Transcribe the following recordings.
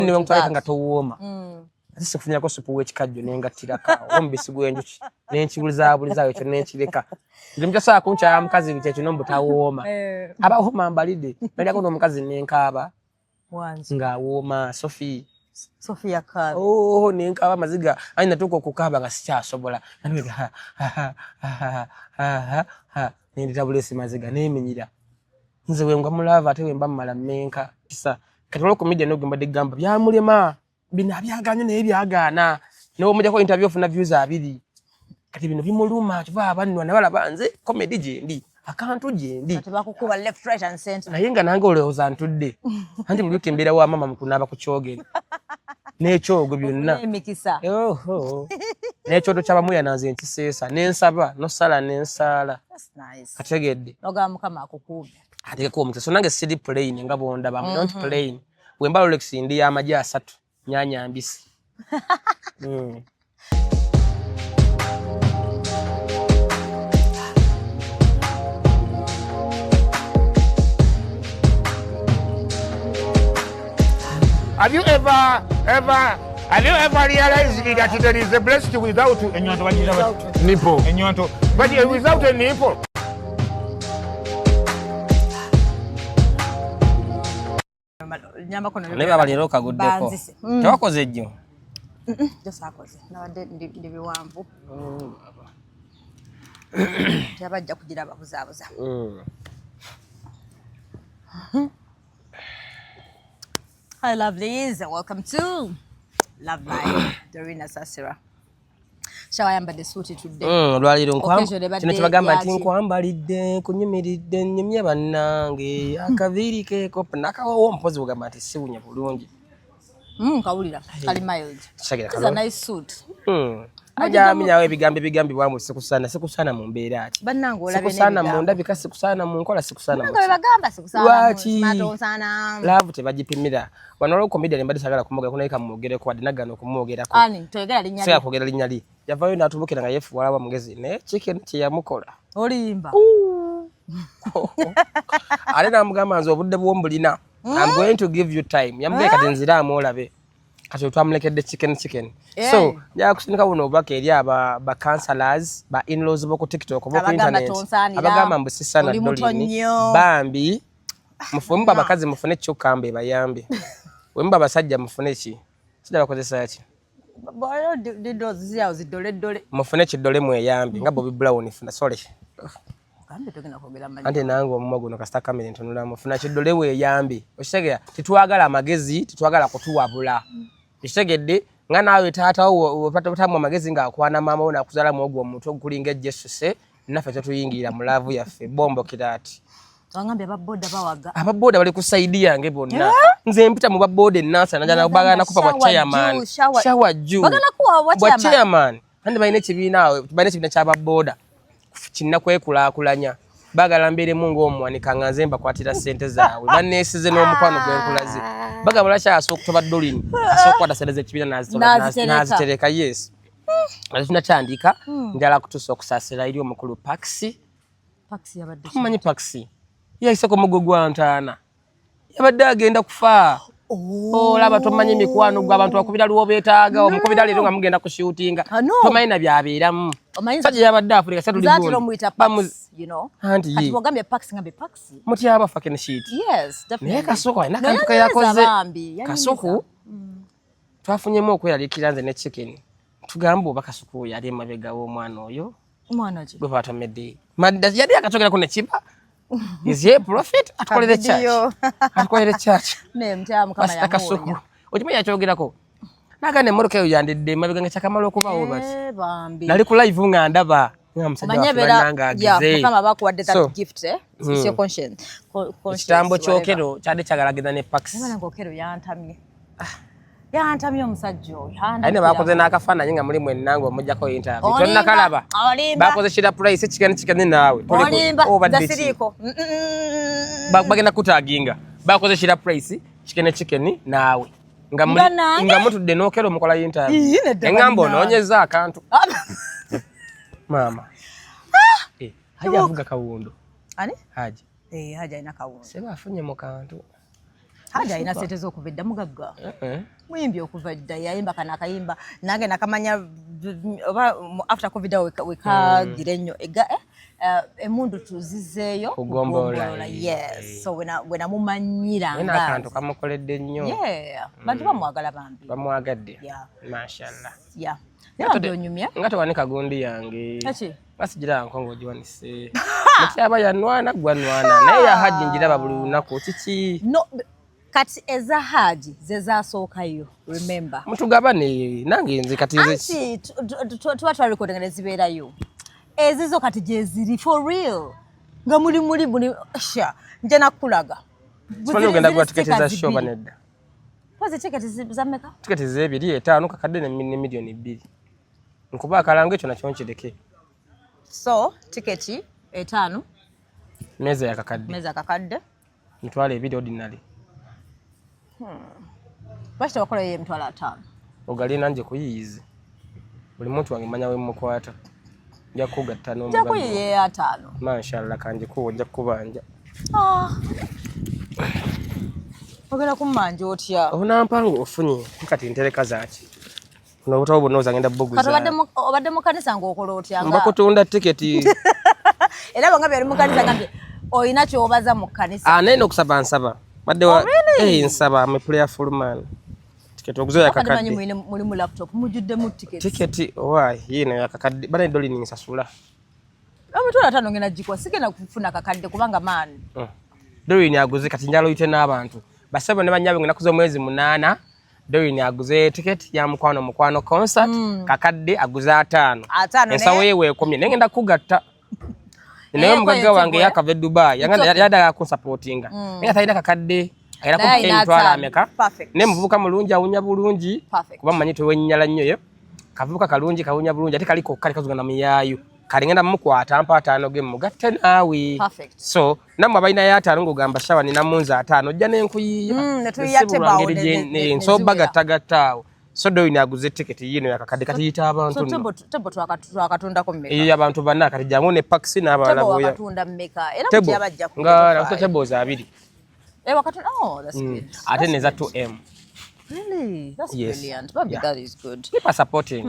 Niwe mutwaleka nga towooma. Ati kufunyako supu w'ekikajjo nengattira kaawo omubisi gw'enjuki nenkibulizaabulizaawo ekyo nenkireka. Nze mutasobola kunkyala mukazi ekyo n'obutawooma. Abawooma mbalidde nalyako n'omukazi nenkaaba ng'awooma Sophia Kaaba. Oh, nenkaaba amaziga ani natuuka okukaaba nga sikyasobola. Nendita bulesi maziga nemenyira. Nze bwe ngwa mulava ate bwe mba mmala mmenka. Kisa kati olwo comedian n'ogamba digamba byamulema. Bino abyaganye naye byagaana. N'owo mujjako interview ofuna views 2. Kati bino bimuluma kiva abanno nabalaba nze comedy gyendi. Akantu gyendi. Kati bakukuba left right and center. Naye nga nange olowooza ntudde. Anti buli wiki mbeera wa mama mukunaaba ku kyogero. N'ekyogo byonna. N'emikisa. N'ekyoto ky'abamuya nanze nkiseesa n'ensaba n'osala n'ensaala. That's nice. Kategedde. N'ogamba Mukama akukuube. Ateekeko omukisa. So nange siri plain nga bw'ondaba. Not plain. Bwe mba Rolex ndi y'amagye 3. Nyanya mbisi. Have you ever realized that there is a breast without a nipple? But without a nipple. Neba baliro kaguddeko. Tewakoze ejjo. Josakoze. Nabadde ndi biwanvu. Yabajja kugira ababuzaabuza. Hi lovelies, welcome to Love Life, Dorina Sasira. Shawayambadde suuti today. Lwaliro kino kibagamba nti nkwambalidde kunyumiridde nnyumye bannange akaviiri keeko nakawowo mpozi bugamba nti siwunya bulungi. Kawulira kali mild. It's a nice suit. Ajaminyawo ebigambo bwamu sikusana mu mbeera ati. Bannange olabe ne sikusana mu ndabika sikusana mu nkola sikusana mu. Bagamba sikusana mu matonsana. Love tebagipimira. Wano olwo comedian mbadde sagala kumugera kunayika mumwogereko wadde nagano kumwogerako. Ani toyogera linnya li. Sega kwogera linnya li. Yavayo n'atubukira nga yefuwala wa mugezi ne chicken kyeyamukola. Olimba. Ale namugamba nze obudde bw'ombulina. I'm going to give you time. Yamugamba kati nziraamu olabe. Kati twamulekedde chicken. So, ya kusindika buno obubaka eri ba counselors, ba in-laws boko TikTok boko internet. Abagamba mbu sisana dolini. Bambi mufune abakazi mufune kyukambe bayambe. Wemba basajja mufune ki? Sida bakozesa ki? Boyo dido ziyawo zidole. Mufune kidole mweyambe nga Bobby Brown funa sorry. Kambe togena kwogera manyi. Ante nango omumwa guno kasita kamera entunula mufuna kidole weyambe. Okitegera titwagala amagezi, titwagala kutuwabula. Okitegedde nga naawe taata wo opatamu amagezi nga akwana mama wo nakuzala mu ogwo omuntu okulinga Jesuse naffe tetuyingira mu laavu yaffe bombo kiraati. Wangambye ababoda bawaga. Ababoda bali kusaidia yange bonna. Nze mpita mu baboda ennasa najana bagana kupa bwa chairman. Shawa juu. Bagana kuwa bwa chairman. Andi bayine kibiina ky'ababoda. Kinna kwekulakulanya. Bagala mbere mungu omwanika nganze mbakwatira sente zaawe. Banesize n'omukwano gw'enkulazi. Bagabula kya asookutoba dolini. Asookwata sente z'ekibiina nazitereka yes. Alifuna kyandika njala kutusa okusasira iri omukulu Paxi. Paxi yabadde. Tumanyi Paxi. Yaise ko mugo gwantana. Yabadde agenda kufa. Laba tomanyi mikwano gwa abantu bakubira luwo betaaga omukubira lero nga mugenda ku shootinga. Tomanyi na byabeeramu. Sajja yabadde Afrika satu libundi. Zatiro muita Pax, you know. Kati wagambye Pax ngambe Paxi. Muti aba fucking shit. Yes, definitely. Naye Kasoko alina kantu ke yakoze. Kasoko twafunyemu okweralikira nze ne chicken. Tugamba oba Kasoko yali emabega w'omwana oyo. Omwana ki? Gwe batamedde. Madda yali akatogera ku nekiba. Is he a prophet? Atukolere church. Atukolere church. Ne mtamu kama ya Kasoko. Okimanyi yakyogerako. Naga ne moroke yandidde mabega ng'ekyakamala okubawo bati. Bambi. Nali ku live ng'andaba. Manyebera ya kama bakuwadde that gift it's your conscience. Kitambo kyokero kyadde kyagalageza ne Pax. Mwana ngokero yantamye. Yantamye omusajja oyo. Aine bakoze n'akafaananyi nga mulimu ennango omujjako interview. Tonna kalaba. Bakoze shira price chicken naawe. Olimba dasiriko. Bagenda kutaginga. Bakoze shira price chicken naawe. Nga mutudde n'okero mukola interview. Engambo noonyeza akantu. Mama. Haja avuga kawundo. Ani? Haji. Haja ina kawundo. Seba afunye mu kantu. Haja ina sente z'okuvedda mugagga. Muyimbi okuva dda yayimba kana akayimba nange nakamanya after covid we kagira nnyo emundu tuzizeeyo kugombola. Yes, so when amumanyira nga akantu kamukoledde nnyo. Yeah, bantu bamwagala bambi. Bamwagadde. Yeah. Mashallah. Yeah. Ndio nyumya. Ngate wanika gundi yange. Ati. Basigira nkongo jiwanise. Mutyaba yanwana gwanwana naye yahajinjira babulu nako kiki. No kati eza haji zezasookayo remember. Mutugabane nange nze kati nze. Ati tuba twa recording nezibeerayo. Ezizo kati jeziri for real. Nga muli sha nje nakulaga. Sipani ogenda kwa tiketi za show banedda. Kwazi tiketi za meka? Tiketi zebiri 5 kakadde ne milioni 2. Nkuba akalange ekyo nakyo nkireke. So tiketi 5 meza ya kakadde. Mtwale ebiri ordinary. Bashita wakola ye mtwala 5. Ogali nanje kuyiyize. Buli muntu wange manya we mukwata. Nja kugatta no mugaga. Nja kuyiye 5. Mashallah kanje ko nja kubanja. Ogenda kumanja otya. Ona mpango ofunye kati ntereka zaaki. Kuno butawo bonoza ngenda boguza. Kati obadde mu kanisa ng'okola otya nga. Mbakutunda tiketi. Era banga byali mu kanisa gambe oyina kyobaza mu kanisa. Nene okusaba nsaba. Badde wa nsaba I'm a prayerful man. Tiketi oguzo ya kakadde. Kandi muli mu laptop mujudde mu tiketi. Tiketi why yino ya kakadde. Bana doli ni nsasula. Amitwala 5 ngena jikwa sigena kufuna kakadde kubanga man. Doli ni aguze kati njalo yite n'abantu. Basaba ne banyabe ngena kuzo mwezi 8. Doli ni aguze tiketi ya mukwano concert kakadde aguze 5. Ensawo yewe ekomye nengenda kugatta. Naye mugaga wange yakave Dubai yada ku supportinga. Nga tayina kakadde era ku entwala ameka. Ne muvuka mulungi awunya bulungi kuba manyi twenyala nnyo ye. Kavuka kalungi kawunya bulungi ate kaliko kali kazuga na miyayu. Kali ngenda mukwata mpa 5 ge mugatte naawe. So namwe abalina ya 5 ngogamba shawa nina munza 5 ojja nenkuyiya. Netuyate bawo ne so bagatagattawo. So do inaguze ticket yino yakakadde kati yita abantu nno. So tebo twakatunda ko mmeka. Iyo abantu banna kati jangu ne paxi n'abala boya. Tebo wakatunda mmeka. Era kuti abajja ku. Nga tebo za 2. Wakatunda that's good. Ate neza 2M. Really? That's brilliant. Baby, that is good. Keep supporting.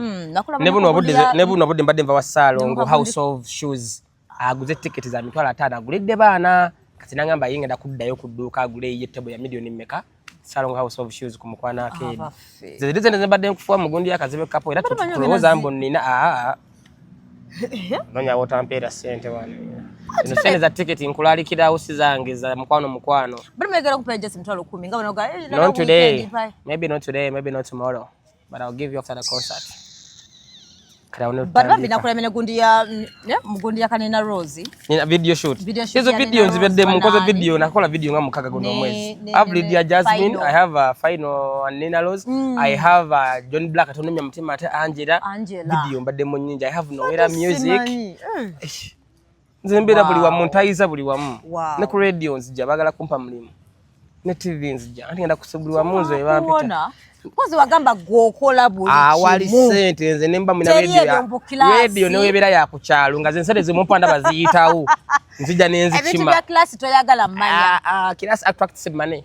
Nebuno obudde mbadde nva wa salon House of Shoes. Aguze ticket za mitwala 5 agulidde baana. Kati nangamba yingenda kuddayo kudduka agule ye tebo ya milioni mmeka. Salon House of Shoes kumukwana akedi. Zirize nzembadde nkufuwa mugundi yakazibe kapo era tuloza mbonina nonya wotampera sente wane. Ino sente za ticket nkulalikira house zange za mukwano. Bado megera ku page simtwalo 10 ngaba noga not today. Maybe not today, maybe not tomorrow. But I'll give you after the concert. Bado binakula mene gundi ya mugundi ya kanina Rosie. Nina video shoot. Hizo video nzibedde mukoze video nakola video nga mukaga guno mwezi. I have Lydia Jasmine, I have a final Nina Rose, I have John Black atonomya mutima ate Angela. Video mbadde mu nyinja. I have Noera Music. Nzembera buli wamu ntaiza buli wamu. Ne ku radio nzija bagala kumpa mulimu. Ne TV nzija. Andi ngenda kusubulwa munzo ebampita. Kozi wagamba gwokola buli kimu. Wali sente nze nemba muna radio ne webera ya kukyalo nga zensale zimumpanda baziyitawo. Nzija nenzi kima. Ebintu bya class toyagala manya. Class attracts money.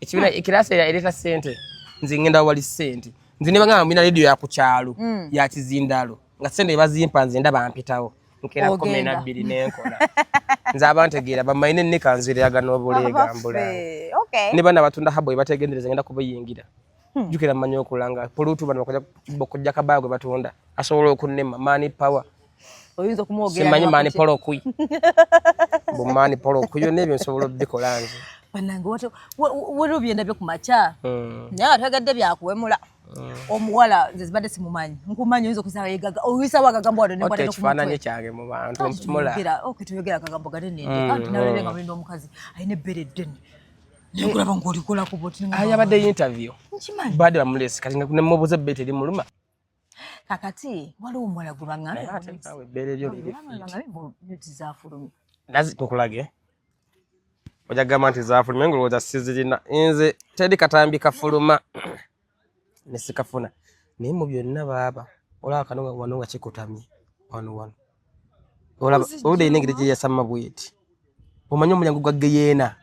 Ekibina class ereta sente. Nze ngenda wali sente. Nze nebanga mbina radio ya kukyalo ya kizindalo. Nga sente bazimpa nze ndaba mpitawo. Nkera komena 2 nenkola. Nze abantegeera bamayine nekanzire yaga n'obulega mbula. Okay. Ne bana batunda habo bategendereza ngenda kubiyingira. Jukira manyo okulanga. Polutu bana bakojja kabago batunda. Asobola okunema money power. Oyinza kumwogera. Simanyi money polo kui. Bo money polo kuyo nebyo nsobola bikolanze. Banange wali obyenda byo kumacha. Naye atagadde byakuwemula. Omuwala nze zibadde simumanyi. Nkumanyi oyinza okusaba yegaga. Oyisa wagagamba wano ne kwata ku kifaananyi kyange mu bantu mukimula. Okay tuyogera akagambo ganene kandi nalebe nga mulina omukazi ayine ebbere ddene. Nekulaba ng'olikola ku boti nga. Yabadde interview. Nkimanyi. Badde bamulesi kati ne mubuze bete eri muluma. Kakati waliwo omuwala gwe baŋŋambe. Awe ebbere lyo liri. Zafulumye. Nazi tukulage. Ojagamba nti zafulumye ngolowooza sizirina. Nze teri katambi kafuluma. Nesikafuna. Naye mu byonna baaba. Olaba kano wano nga kikutamye. Wano. Olaba ode inengire gye yasama bweti. Omanyi omulyango gwa Geyeena.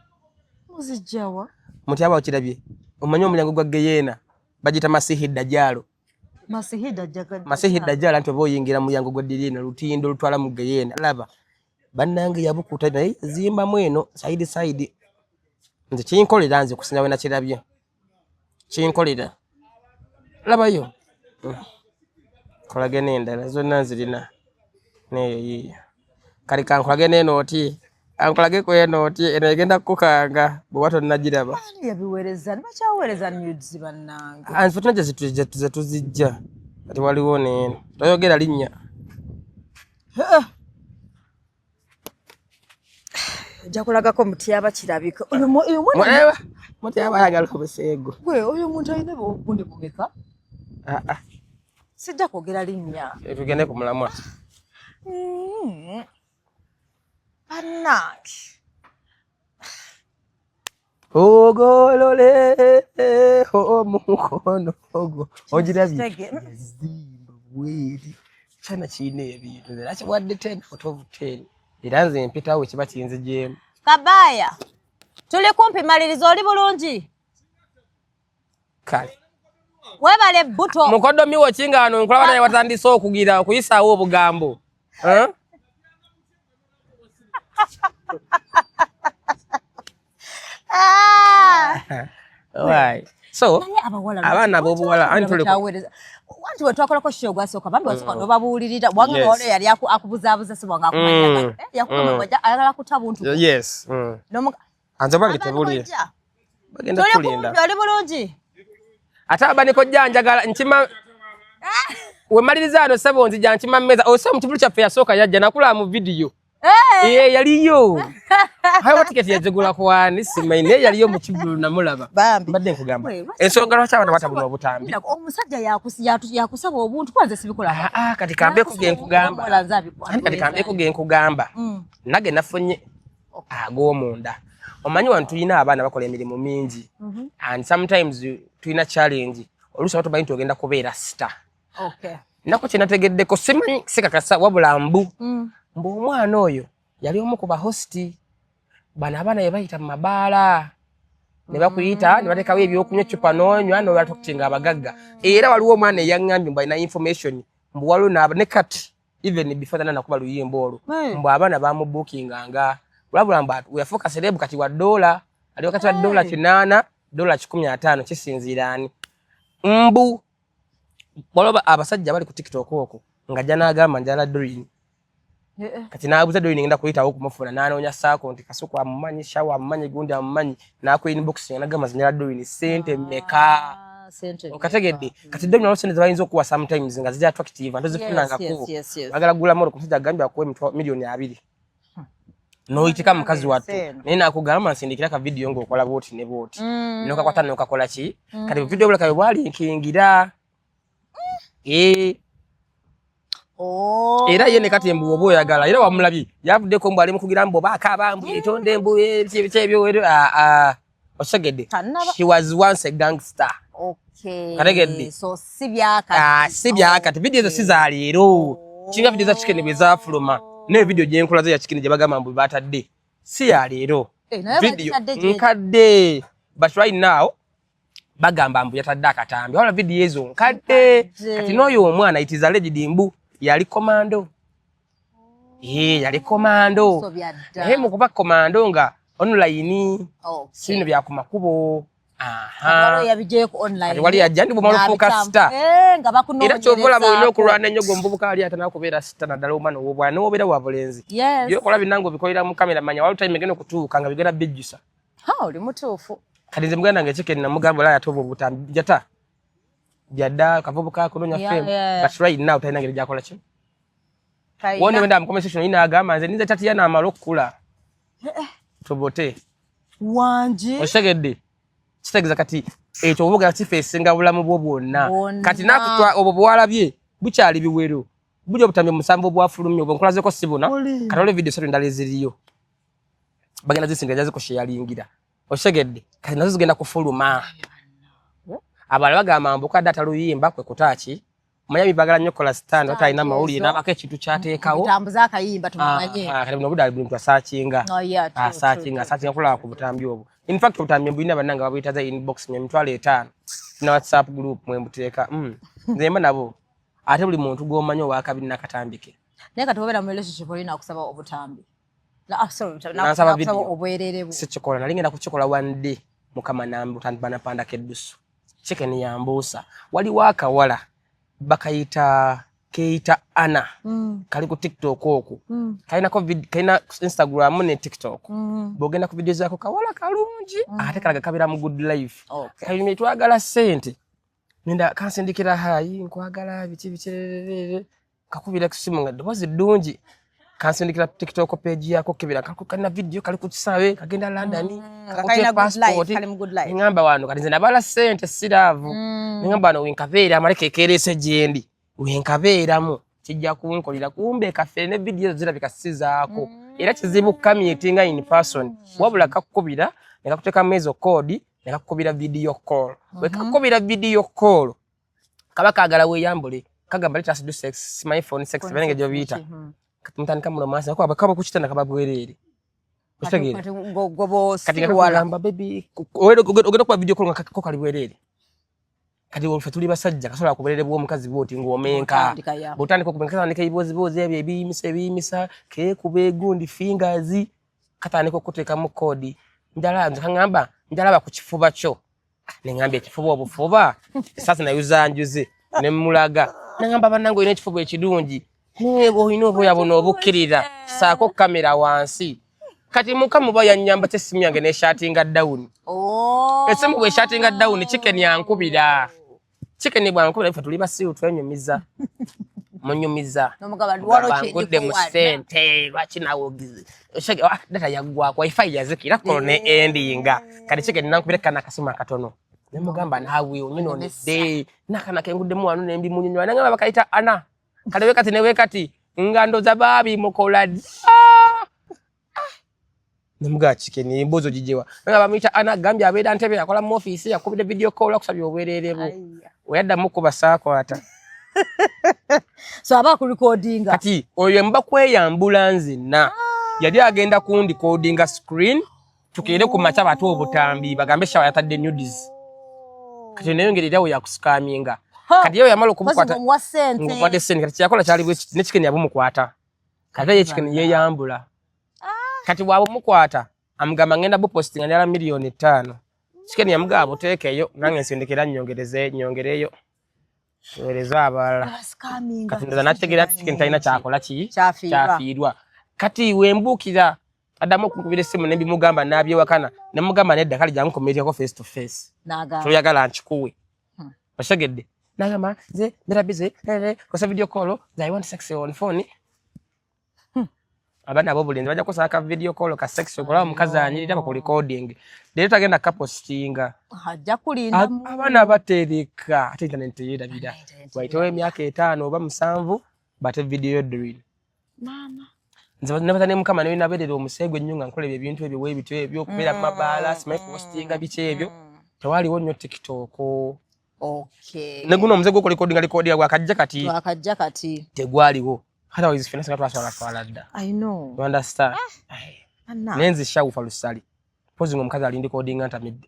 Ozijjawa Mutyaba okirabye omanyi omulyango gwa Geyeena bagita Masihi Dajjalo. Masihi Dajjalo anti oba oyingira mu mulyango gwa Geyeena lutindo lutwala mu Geyeena laba bannange yabukuta naye zimba mweno side nze kinkolera nze kusinga we nakirabye kinkolera labayo kolagene endala zonna nzirina neyo yiyo kali kankolage n'enooti ankolage ku enooti eno egenda kukukanga bw'oba tonnagiraba yabiweereza bakyaweereza nudes bannange anfe tuna gye tuzijja kati waliwo neeno toyogera linnya ojja kulagako Mutyaba kirabika Mutyaba ayagala obuseego oyo omuntu alina obukundi bumeka sijja kwogera linnya tugende ku mulamwa bannange ogolole omukono ogwo ogirabye zimba bweri kyana kiina ebintu era kiwadde 10 out of 10 era nze mpitawo kiba kinzigyemu Kabaya tuli kumpi malirizo oli bulungi kale webale buto mukodomi wo kingano nkulaba naye watandise okugira okuyisaawo obugambo Why? So, abaana b'obuwala wanti wetwakolako show gwasooka bambi wasooka nobabuulirira wanga wano yali akubuzaabuza sibwanga akumanya yakumaja ayagala kuta buntu yes anze bali tebulye bagenda kulinda tuli bulungi ate abaniko jjanjagala nkima wemaliriza ano sebo nzija nkima mmeza ose mu kibulu kyaffe yasooka yajja nakula mu video yaliyo hayo tiketi yajegula kwani simaine yaliyo mu kibulu namulaba mbadde nkugamba ensonga lwaki abana batabuna obutambi omusajja yakusaba obuntu kwanze sibikola kati kambe kugenkugamba kati kambe kugenkugamba nage nafunye ag'omunda omanyi wantu tulina abaana bakola emirimu mingi and sometimes tulina challenge oluusi abato bayinti ogenda kubeera star nako kyenategeddeko simanyi sikakasa wabula mbu omwana oyo yali omu ku bahosti bano abaana be bayita mu mabaala ne bakuyita ne batekawo ebyokunywa cupa n'onywa n'olwala tokutinga abagagga era waliwo omwana eyaŋŋambye mbu alina information mbu waliwo ne kati even before tana nakuba luyimba olwo mbu abaana bamubuukinganga wabula mbu weyafuuka serebu kati wa $, ali wakati wa $8, $15 kisinziira ani mbu waliwo abasajja bali ku TikTok okwo ng'ajja n'agamba njala Doreen kati naabuza Doreen ngenda kuyitawo okumufuna n'anoonya saako nti Kasuku amumanyi Shawa amumanyi gundi amumanyi n'aku inbox n'agamba njala Doreen sente mmeka okategedde kati Doreen waliwo sente ze bayinza okuwa sometimes nga zijja attractive ntozifunangako bagala gula moro ku musajja agambye akuwe $2,000,000 noyitika mukazi wattu naye nakugamba nsindikira ka video ng'okola bwoti ne bwoti nokakwata nokakola ki kati video bulaka bwe bwalinkingira era ye ne kati embu obo oyagala era wamulabye yavuddeko mbu ali mu kugira mbu bakaaba mbu etonde embu ebyo osegedde she was once a gangster kategedde so si byakati video ezo si za leero kinga video za Chicken bwe zaafuluma ne video gye nkola zo ya Chicken gye bagamba mbu batadde si ya leero video nkadde but right now bagamba mbu yatadde akatambi wala video ezo nkadde kati n'oyo omwana it is alleged mbu yali komando yali komando naye mu kuba komando nga online sino bya ku makubo wali yajja ndi bw'omalufuuka sita era kyovola bw'olina okulwana ennyo gombubuka ali ate nakubeera sita naddala omwana ow'obwana n'obeera wa bulenzi byokola binnange obikolera mu kamera manya wali time egenda okutuuka nga bigenda bijjusa oli mutuufu kati nze muganda nga Chicken namugamba olala ate obwo obutambi jata byadda kavubuka kunonya fame but right now talina ngeri gyakola ki wone wenda mu conversation ina agamba nze ninze tatiya n'amala okukula tobote wanje osegedde kitegeza kati ekyo obuga kifeesinga bulamu bwo bwonna kati nakutwa obwo bwalabye bukyali biwero bujja obutambi musambo bwafulumye obwo nkolazeko sibuna kati ole video 3 ndala eziriyo bagenda zisinga jaziko sharingira osegedde kati nazo zigenda kufuluma abala bagamba mbuka data luyimba kwe kutaki manya bibagala nnyo kola stand ota ina mawuli n'abaka ekintu kyateekawo bitambuza akayimba tumanye kati buno budali buntu asaakinga asaakinga kula ku butambi obwo In fact utamye mbina bananga babita za inbox nye mtwale 5 na WhatsApp group mwe mbuteeka nzemba nabo ate buli muntu gomanyo wakabi nakatambike neka tubera mu relationship oli nakusaba obutambi nakusaba obwerere bu sichikola nalingenda kuchikola one day mukama nambu tandibana panda kedusu chicken yambusa wali wakawala bakayita keita Ana kali ku TikTok oku kaina Instagram ne TikTok bogenda ku video zako kawala kalungi ate kalaga kabira mu good life kayime twagala sente nenda kansindikira hayi nkwagala bichi kakubira kusimu nga dozi dungi kansindikira TikTok page yako kibira kakukana video kali kuchisawe kagenda London kaina passport kali mu good life ngamba wano kali nze nabala sente siravu ngamba no winkavera amaleke kerese jendi wenkaberamu kijja kunkolira kumbe kafe ne video zirabika sizaako era kizibu kamyetinga in person wabula kakubira nekakuteka mezo code nekakubira video call wekakubira video call kabaka agala we yambule kagamba let's do sex my phone sex benenge jo bita mtandika muno masa ko abakaba kuchitana kababwerere kutegere gobo katika kugamba baby ogenda kwa video call ngakako kali bwerere kati wolfe tuli basajja kasola kuberere bwo mukazi boti ngomenka botani ko kubenka ne kaibozi bozi ebye bimisa ke kubegundi fingers katani ko kuteka mu kodi ndala ngamba ndalaba ku kifuba kyo ne ngambye kifuba obufuba sasa na yuzanjuze ne mulaga ngamba banango ine kifuba ekidungi nebo ino yabona obukirira saako kamera wansi kati mukamu baya nyamba tesimu yange ne shatinga down esimu bwe shatinga down chicken yankubira chicken bwankubira ife tuli basi utwenyumiza munyumiza nomugaba lwalo kide mu sente lwachina wogizi shege data yagwa kwa wifi yazikira kone endinga kati chicken nankubira kana kasima katono nemugamba nawe unyino ne day nakana kengude mu wanu nembi munyunywa nanga bakaita Ana kalewe kati newe kati ngando za babi mukola Nemuga chicken imbozo jijewa nga bamita Ana gambya abeda ntebe yakola mu office yakubide video call akusabye obwererebo oyadda mukuba saako ata so aba ku recordinga kati oyo mba kweyambula nzina yali agenda kundi codinga screen tukire ku macha batu obutambi bagambe shawa yatadde nudes kati nayo ngerirawo yakuscaminga kati yo yamalo kubukwata ngumade sente kati yakola chali bwe ne chicken yabumukwata kati ye chicken yeyambula kati wabo mukwata amugamba ngenda bu posting ndala milioni 5 chicken yamugabo tekeyo nange nsindikira nyongereyo wereza abala kati ndaza nategera chicken taina chakola ki chafirwa kati wembukira adamu kukubire simu nembi mugamba nabye wakana nemugamba nedda kali jamu komedi ko face to face naga so yagala nchikuwe bashagedde nagamba ze ndera busy ko video call I want sex on phone abana abo bulinzi bajja kusaka video call ka sex kola mukazi anyirira ba recording lero tagenda kapostinga hajja kulinda abana batereka ate internet yedabira waitowe myaka 5 oba 7 bate video drill mama nze nabatane mukama ne naberera omusegwe nyunga nkole ebintu ebyo webito ebyo kubera mabala smike postinga biche ebyo tewali wonyo TikTok okay neguno omuzego ko recording gwa kajja kati tegwaliwo hata wizi finance ngatu aswala twalada I know you understand Anna nenzi shawufa lusali pozi ngomukazi alindi coding anta mid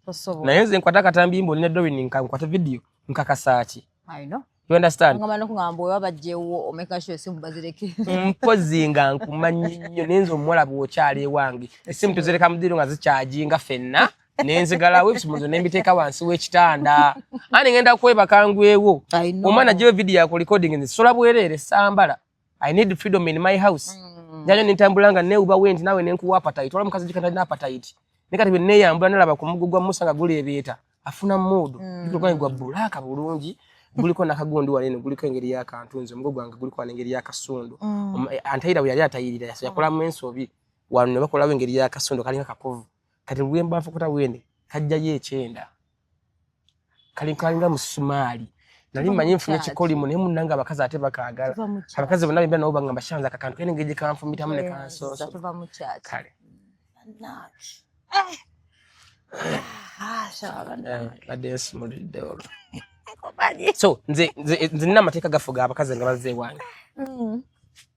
posobo nenzi nkwata katambi imbo ne drawing nkwata video nkakasachi I know you understand ngama nokungamba oyo abajjewo omeka sho esimu bazireke mpozi nga nkumanyinyo nenzi omuwala bwokyali ewange esimu tuzereka mudiro nga zichajinga fenna nenzigala webs muzo nembiteka wansi w'ekitanda ani ngenda kweba kangwewo omwana je video yako recording nzi sola bwerere sambala I need freedom in my house njanyo nintambulanga ne uba wendi nawe nenkuwa appetite wala mukazi jikanda na appetite nikati bene yambula nalaba kumugugwa musanga gule ebeeta afuna mudu ndiko kwa bulaka bulungi guliko nakagondi walene guliko engeri yakantunze mugogo wange guliko engeri yakasundu antaira yali atayirira yakola mwensobi wanu ne bakola engeri yakasundu kalinga kakovu kati bwemba afukuta wene kajja yekyenda kalinga musumali nali manye mfunye chikoli mu nemunanga abakazi ate bakagala abakazi bonna bimba nabo bangamba shanza kakantu kene ngeje kanfumita mune kanso tuva mu chat kale adesi mudidoro so nze nina mateka gafuga abakazi nga bazze wange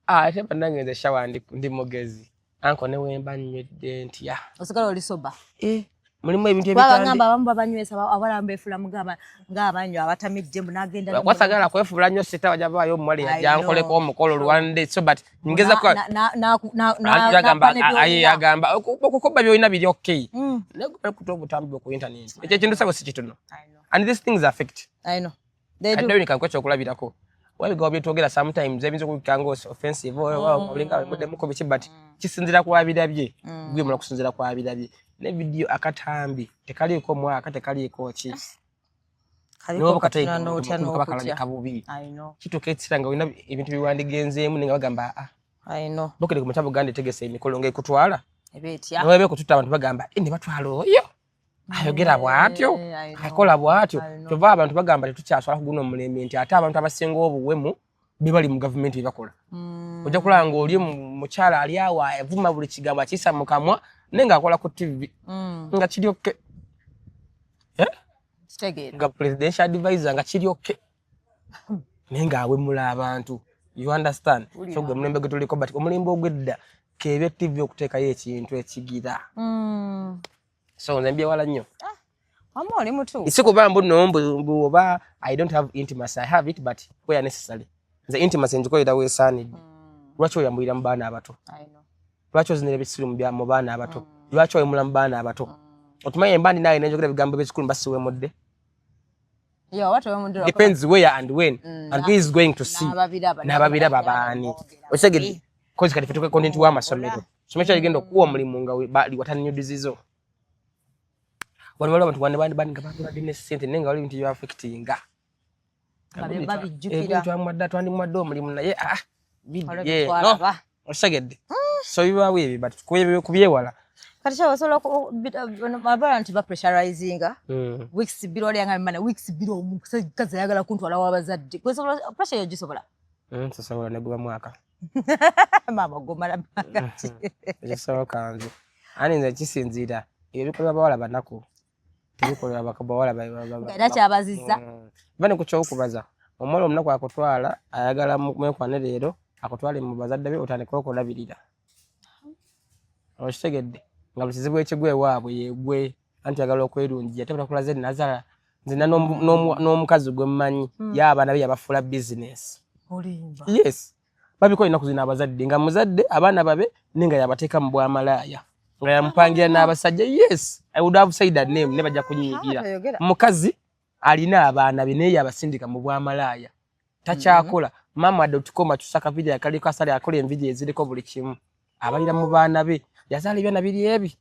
ate banange nze shawa ndi mugezi Anko ne wemba nywedde ntya. Osigala oli soba. Mulimu ebintu ebitandi. Bagamba abamu babanywesa abalamba efula mugamba ng'abanywa abatamidde munagenda. Wasagala kwefula nnyo sita wajabayo omwali yankoleko omukolo Rwanda so but ngeza ko agamba okukoba byolina biri okay. Ne kutobutambi ku internet. Ekyo kintu sabo si kitono. And these things affect. I know. They do. Ndio nikakwacha okulabirako. Wali go byetogera sometimes ebintu kukango offensive olinga mudde muko bichi but kisinzira kwa bidabye. Gwe mula kusinzira kwa bidabye. Ne video akatambi tekali ko mwaka tekali ko ki kaliko katina no tyano kabubi I know kitoketsira nga wina ebintu biwandigenzeemu ninga bagamba I know bokere ku mutabu gande tegese emikolo nge kutwala ebetya no ebe kututta abantu bagamba ne batwala oyo ayogera bwatyo akola bwatyo tova abantu bagamba tetukyaswala kuguno omuleme nti ate abantu abasinga obuwemu bibali mu government bibakola ojja kulanga oli mukyala ali awo evuma buli kigambo akisa mukamwa nenga akola ku TV nga kiryoke nga presidential advisor nga kiryoke nenga awemula abantu you understand so gwe mulembe gutuliko but omulimbo ogwedda kebe TV okuteekayo ekintu ekigira so nzembye wala nnyo mama oli mutu isikuba mbu oba I don't have intimacy I have it but where necessary the intimacy njikoyeda wesanid lwaki oyambulira mu baana abato I know lwaki ozinira ebisiru mu baana abato lwaki oyemula mu baana abato otumaye embandi naye nenjogera ebigambo by'ekikulu mbasiwe mudde depends where and when and who is going to see n'ababira babaani osegedde kozi kati fetuke content wa masomero somesha ligendo kuwa mulimu nga bali watani nyudizizo wali abantu bandi ngabagula business center nenga wali bintu affectinga babijjukira ebintu amadda twandi mwaddo mulimu naye no osegedde so biba webi but kubyewala kati chawo solo mabara nti ba pressurizinga weeks biro ali anga mana weeks biro omukazi yagala kuntwala wabazadde kwesobola pressure yo gisobola sosobola neguba mwaka mama gomala bakati yeso kanzi ani nze kisinzira ebyo bikolwa bawala banako tebikolwa bakabawala era kyabaziza bane ku kyokubaza omwalo omunaku akutwala ayagala mwekwane leero akutwale mu bazadde be otandika okulabirira oshitegedde nga bukizibu ekigwe waabwe yegwe anti agala okwerungi ate bakulaze nazala nzina n'omukazi gwe mmanyi y'abaana be yabafuula business olimba yes babikola inaku zina abazadde nga muzadde abaana babe ninga yabateeka mu bwamalaya nga yamupangira n'abasajja yes I would have said that name ne bajja kunyigira mukazi alina abaana be naye yabasindika mu bwamalaya takyakola mama.com tusaka video akaliko asale akola envideo eziriko buli kimu abalira mu baana be yazali byana biri ebi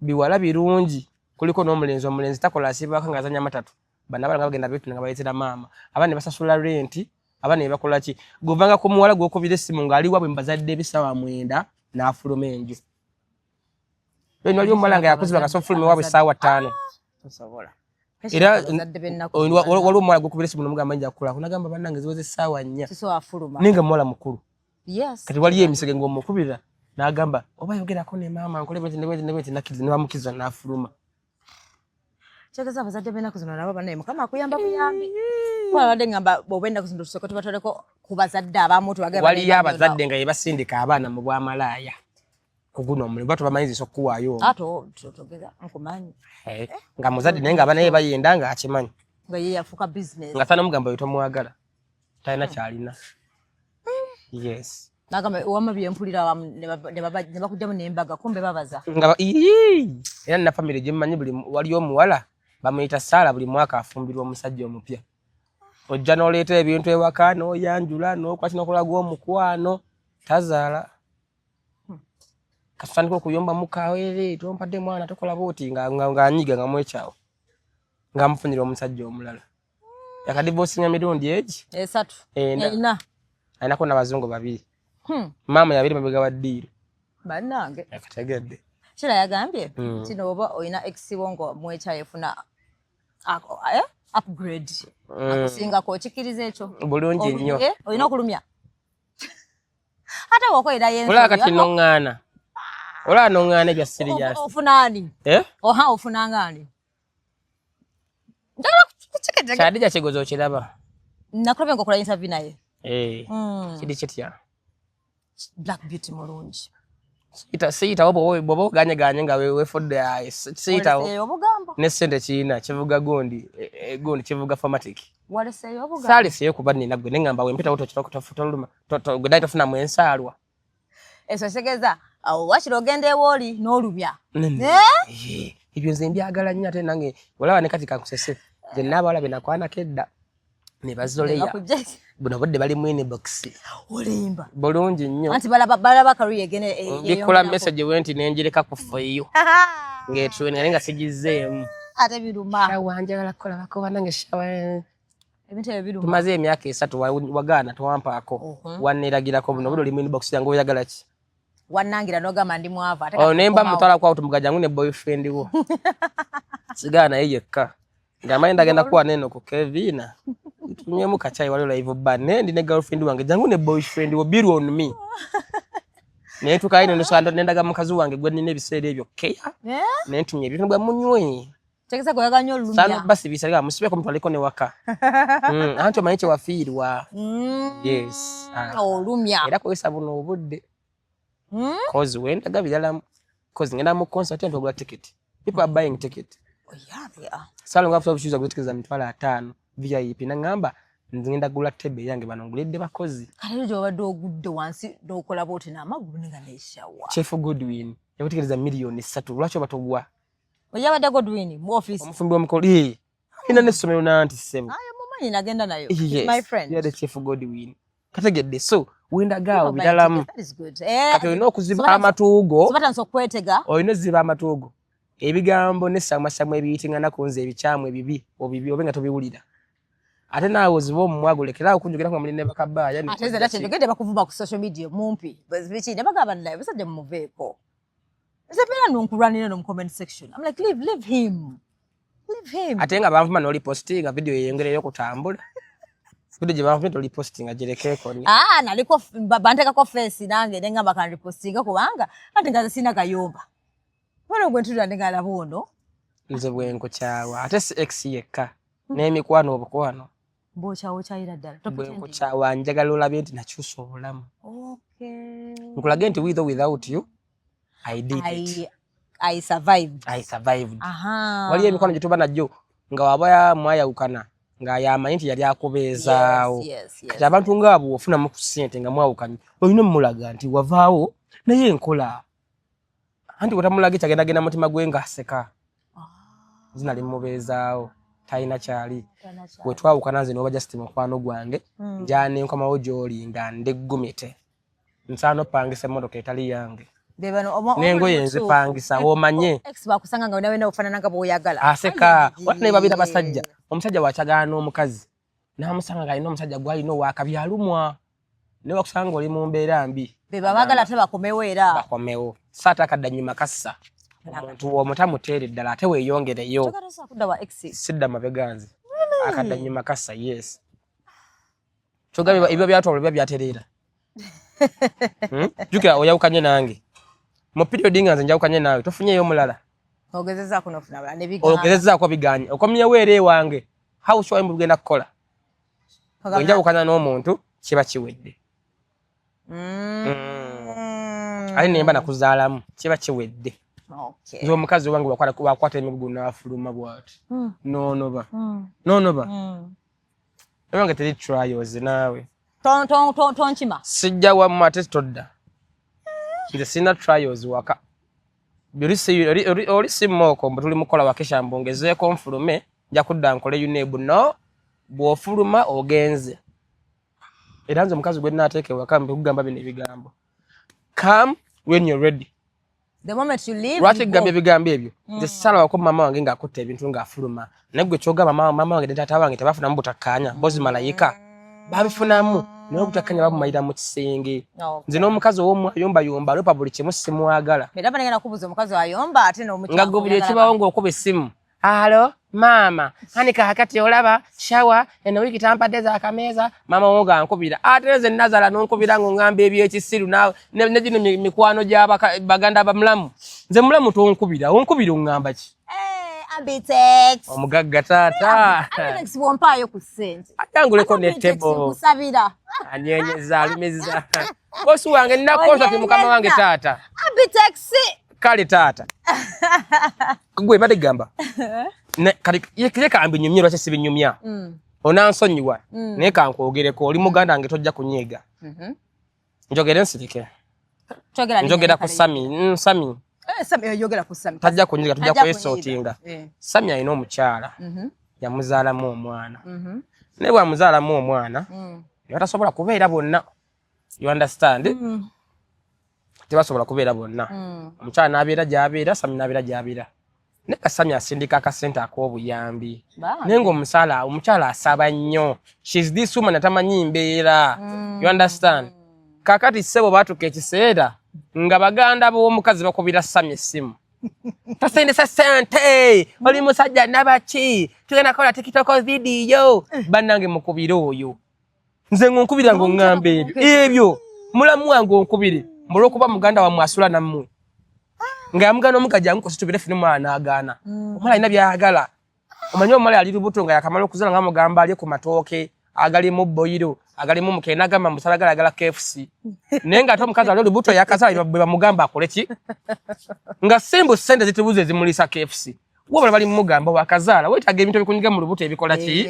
biwala birungi kuliko n'omulenzi takola asibaka nga azanya matatu bana bala ngagenda bitu nga bayitira mama abane basasula rent abane bakola ki govanga ko muwala gwokubira essimu ngali wabwe mbazadde bisawa mwenda n'afuluma enju beno ali omalanga yakuziba nga sofuluma wabwe sawa 5 tosobola era waliwo omuwala gwokubira essimu n'omugamba nja kukula kunagamba bannange ziweze sawa 4 siso afuluma ninga muwala mukulu yes kati waliyo emisege ng'omukubira n'agamba oba yogerako ne mama nkole bwenti nakizi ne bamukiza n'afuluma chakaza abazadde bena kuzina nabo banaye mukama akuyamba buyambi kwa bade ngamba bobenda kuzinda tusoko tubatoleko kubazadde abamu tubagaba wali abazadde nga yebasindika abaana mu bwamalaya kuguno omulimu batu bamanyizi sokuwaayo ato togeza nkumanyi nga muzadde naye nga abaana ye bayenda nga akimanyi nga ye yafuka business nga tana mugamba yito mwagala talina kyalina yes nagamba wama byempulira ne bakujjamu n'embaga kumbe babaza nga era na family gyemanyi buli wali omuwala bamuyita Sala buli mwaka afumbirwa omusajja omupya ojja n'oleeta ebintu ewaka n'oyanjula n'okwati n'okulaga omukwano tazaala kasitandika okuyomba mukawere tompadde mwana tokola booti nga anyiga nga mwekyawo nga amufunira omusajja omulala yakadivosinga mirundi egi 3 ainako n'abazungu 2 mama yabiri mabega wa ddiiro bannange akategedde kira yagambye kino oba oyina exibongo mwechayefuna upgrade akusinga ko kikiriza ekyo bulungi nnyo oyina okulumya ate wakoera yenso ola kati nongana ola nongana bya serious ofunani oha ofunangani ndala kuchikete Khadija Kigozo kiraba nakulabye ngokola interview naye kidi kitya Black Beauty mulungi Siita bobo ganye nga we fodde siita obugamba ne sente china kivuga gondi gondi kivuga formatic waleseyo obugamba sali siyo kuba nina gwe ngamba we mpita oto kiroko tofuta luma to gwe dai tofuna mwensalwa eso segeza awo wachiro gende woli n'olumya ibyo nze mbyagala nnyo ate nange walawa ne kati kankusese je naba wala binakwana kedda ne bazoleya buno bodde bali mu inbox olimba bulungi nnyo anti balaba career gene bikola message wenti nenjireka ku foyo ngetwene nenga sigizeemu ate biruma shawa njagala kola bakoba nange shawa ebintu biruma tumaze emyaka 3 wagana twampaako waniragirako buno budo limu inbox yangu oyagala ki wanangira nogama ndi mwava ataka nemba mutala kwa utumugajja ngune boyfriend wo sigana yeyeka ngamaenda genda kuwa neno ku Kevina tumye mu kachai wale live bane ndi ne girlfriend wange jangu ne boyfriend wo biru on me ne tukaine ndo sando nendaga mukazi wange gwe nine bisere ebyo keya ne ntumye bintu bwa munywe tekesa ko yaganyo lumya sana basi bisere musibe ko mtu aliko ne waka anto maiche wafirwa yes lumya era ko isabu no budde cause when daga bidala cause ngenda mu concert and ogula ticket people are buying ticket yeah salo ngapo obushuza gutikeza mitwala 5 VIP nangamba ngenda gula tebe yange banongulidde bakozi kale jo badde ogudde wansi dokola bote na magulu ninga neshawa Chef Godwin yabutikeza milioni 3 lwacho batogwa oya badde Godwin mu office omufumbi omukoli ina nesomero na anti semu ayo mumanyi nagenda nayo yes, my friend yeah the Chef Godwin kategedde so wenda gawo bidalamu kati olina okuziba amatuugo sobata nsokwetega olina ziba amatuugo ebigambo n'esamasamu ebiyitingana ku nze ebikyamu ebibi obenga tobiwulira ate naawe oziba omumwagulekera okunjogera ku muline bakabaya ate zera kyegende bakuvuma ku social media mumpi bichi ne bagaba naye basajja mumuveeko ezebera nonkulwanira no comment section I'm like leave him ate nga banvuma n'oli postinga video yeyengereyo kutambula video gye oli postinga girekeeko ni naliko banteka ko face nange nenga bakandi repostinga kubanga ate ngaze sina kayomba bano gwe ntula ndengala bono nze bwenko kyawa ate ex yekka n'emikwano obukwano mbochawo chaira ddala bwenko kyawa njagala olabe nti nakyusa obulamu okay nkulage nti with or without you I did it I survived wali emikwano gye tuba najjo nga waba mwayawukana nga yamanyi nti yali akubeezaawo kati abantu ngaabo ofunamu ku ssente nga mwawukanye olina omulaga nti wavaawo naye enkola anti wetamulage kyagenda mutima gwe ng'aseka zina limubeezaawo talina kyali wetwawukana nze n'oba just mukwano gwange njane nkomawo gy'oli nga ndeggumite nsaana opangisa emmotoka etali yange nengoye nzipangisa omanye ex bakusanga nga nawe ofanana nga bw'oyagala aseka wale babira basajja omusajja wakyagala n'omukazi n'amusanga nga alina omusajja gwalina owakabyalumwa ne wakusanga oli mu mbeera mbi beba bagala ate bakomewo era bakomewo saata akadda nyuma kassa omuntu omutamuteere ddala ate weeyongereyo sidda mabeganzi akadda nyuma kassa yes kyogaba ebyo byatwala biba byatereera jukira oyawukanye nange mu period nga nze njawukanye naawe tofunyeyo omulala ogezezaako n'ofuna bala ne biganya ogezezaako biganya okomyewo era ewange how sure mugenda kukola njawukanya n'omuntu kiba kiwedde ali nemba nakuzaalamu kiba kiwedde nze omukazi wange wakwata emigugu n'afuluma bwati nonoba ewange teri trials naawe tonkima sijja wamu ate todda nze sina trials waka oli simmooko mbu tuli mukola wakesha mbongezeeko nfulume nja kudda nkole yunebu no bw'ofuluma ogenze era nze omukazi gwe naateeka ewaka mbikugamba bino ebigambo come when you're ready the moment you leave lwaki kugamba ebigambo ebyo nze sisalawako mama wange ng'akutta ebintu ng'afuluma naye gwe kyogamba mama wange ne taata wange tebafunamu butakkaanya mbozi malayika babifunamu naye obutakkaanya babumalira mu kisenge nze n'omukazi ow'omwayombayomba alopa buli kimu simwagala era banagenda kubuza omukazi ayomba ate n'omukyala nga gwe buli ekibawo ng'okuba essimu alo mama hani kakati olaba shawa eno wiki tampadde za akameeza mama wo gankubira ate nze nazala n'onkubira ng'ongamba ebyekisiru ne gino mikwano gy'abaganda bamulamu nze mulamu tonkubira onkubira ongamba ki Ambitex omugagga taata Ambitex bompaayo ku ssente atanguleko ne tebo kusabira anyenyeza alumizza Bosi wange nina contract mukama wange taata. Abi taxi. Kale taata. Gwe bade gamba. Ne kale yekire kambi nyumye lwa chese binyumya. Onansonyiwa. Ne kankogereko oli muganda wange tojja kunyiga. Njogere nsirike. Njogera ku Sami, Sami. Sami yogera ku Sami. Tajja kunyiga tujja kwesotinga. Sami ayina omukyala. Yamuzaalamu omwana. Ne bwa muzaalamu omwana. Yatasobola kubeera bonna. You understand? Tebasobola kubeera bonna. Omukyala n'abeera gy'abeera, Sami n'abeera gy'abeera. Ne Sami asindika akasente ak'obuyambi. Nenga omukyala asaba nnyo. She's this woman atamanyi mbeera. You understand? Kakati sebo batuka ekiseera nga baganda b'omukazi bakubira Sami essimu. Tosendesa sente, oli musajja nabaki, tugenda kola TikTok video. Bannange mukubira oyo. Nze ngonkubira ng'ŋŋamba ebyo. Mulamu wange onkubire. Mulwokuba muganda wa mwasula nammwe. Nga muganda omukazi amukusitubire fino mwana agaana. Omala alina byayagala. Omanyi omala ali lubuto nga yakamala okuzala nga mugamba ali ku matooke, agali mu boyiro, agali mu mukene agamba musalagala agala KFC. Naye nga ate omukazi ali lubuto yakazala bwe bamugamba akole ki? Nga sembo sente zitubuze zimulisa KFC. Wabala bali mugamba wakazala wetaaga ebintu bikunyiga mu lubuto ebikola ki?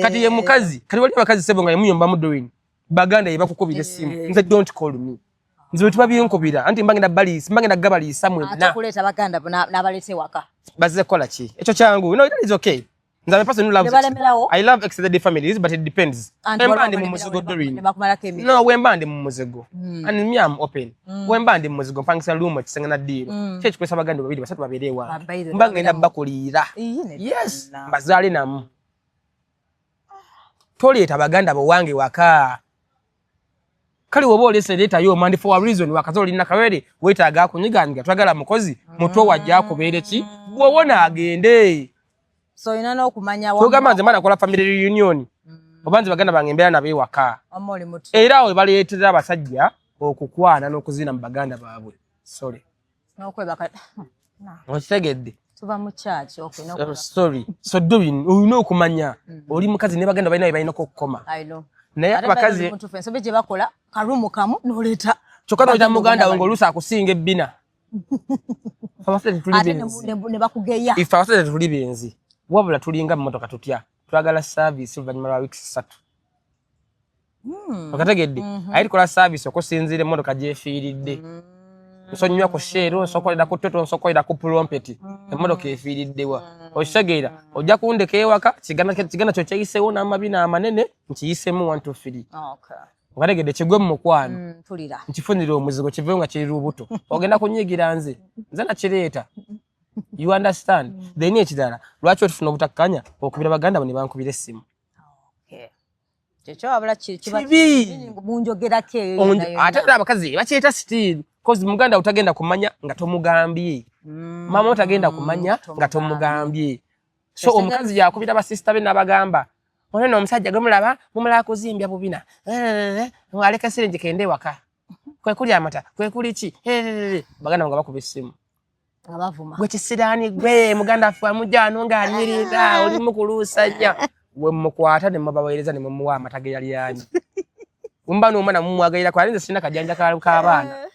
Kati ye mukazi, kati wali bakazi sebo nga yemuyomba mu doing. Baganda yebakukubira essimu. Nze don't call me. Nze wetuba byenkubira anti mbange na balisi, mbange na gabali samwe na. Atakuleta baganda n'abalese waka. Bazze kola ki? Ekyo kyangu. No, that is okay. Nze a person who loves I love extended families, but it depends. Wembande mu muzigo doing. No, wembande mu muzigo. And me am open. Wembande mu muzigo mpangisa room kisenga na deal. Church kwesa baganda babiri basatu baberewa. Mbange na bakulira. Yes, bazali namu. Toleta baganda bowange waka. Kali wobo lese leta yo mandi for a reason wakazoli na kawere wetaaga kunyiganira twagala mukozi muto wajja kubeere ki gwowona agende. So ina no kumanya wa Tugamba nze mana kola family reunion. Obanze baganda bangembera nabe waka. Amoli mutu. Era we baleetera abasajja okukwana n'okuzina mu baganda baabwe. Sorry. N'okwebaka. Okitegedde. Tuba mu church okay no. Sorry. So doing olina okumanya oli mukazi ne baganda balina okukoma. I know. Naye abakazi muntu fenso beje bakola karumu kamu n'oleta. Chokano ita muganda wange olusa akusinga ebbina. Abasajja tuli benzi. Ne bakugeya. Ifa abasajja tuli benzi. Wabula tulinga mmotoka tutya. Twagala service oluvannyuma lwa weeks 3. Okategedde. Ayiri kola service okusinziira emmotoka gyefiiridde. Nsonywa ku shero, nsokolera ku toto, nsokolera ku plumpet. Emmotoka efiiriddewa. Okitegeera, ojja kundeka ewaka, kigana kyo kyeyiseewo n'amabina amanene, nkiyisemu 1 2 3. Okay. Okategedde kigwe mu mukwano. Tulira. Nkifunira omuzigo kiveewo nga kiri lubuto. Ogenda kunyigira nze. Nze nakireeta. You understand? Then ekirala lwaki otufuna obutakkanya okubira baganda bano ne bankubira essimu. Okay. Kyekyo abala kiba munjogerako ate abakazi bakyeta still cause muganda utagenda kumanya nga tomugambye. Mama utagenda kumanya nga tomugambye. So omukazi yakubira basista be n'abagamba oneno omusajja gomulaba mumala kuzimbya bubina ngaleka sirinje kende waka kwe kuli amata kwe kuli ki baganda nga bakuba essimu. Abavuma. Gwe kisirani gwe muganda afu amujano nga anyiriza oli mukulusajja we mukwata ne mubaweereza ne mumuwa amatage yali yanyi. Umbano omwana mumwagayira kwa nze sina kajanja k'abaana.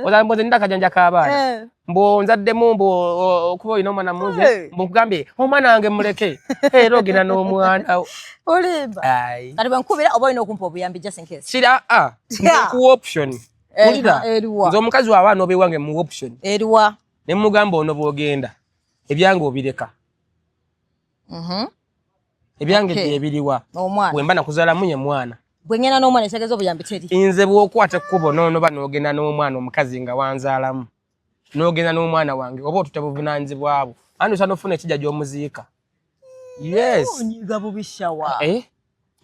Ozamboze nda kajanja k'abaana. Mbo nzaddemu mbo okuba ino mwana muze mbo kugambe omwana wange muleke. Rogina n'omwana. Olimba. Ai. Kati bankubira oba ino okumpa obuyambi just in case. Sira ku option. Ulira. Nzo omukazi wa abaana obewange mu option. Eriwa. Ne mugamba ono bwogenda ebyange obireka. Ebyange byebiriwa. Omwana. Bwe mba nakuzala munye mwana. Bwe ngena n'omwana etegeeza obuyambi teri. Inze bw'okwata ekkubo n'ono ba n'ogenda n'omwana omukazi nga wanzaalamu. N'ogenda n'omwana wange oba otutte buvunaanyizibwa bwo. Andi osaana ofuna ekijja gy'omuziika. Yes. Onyiga bubishawa.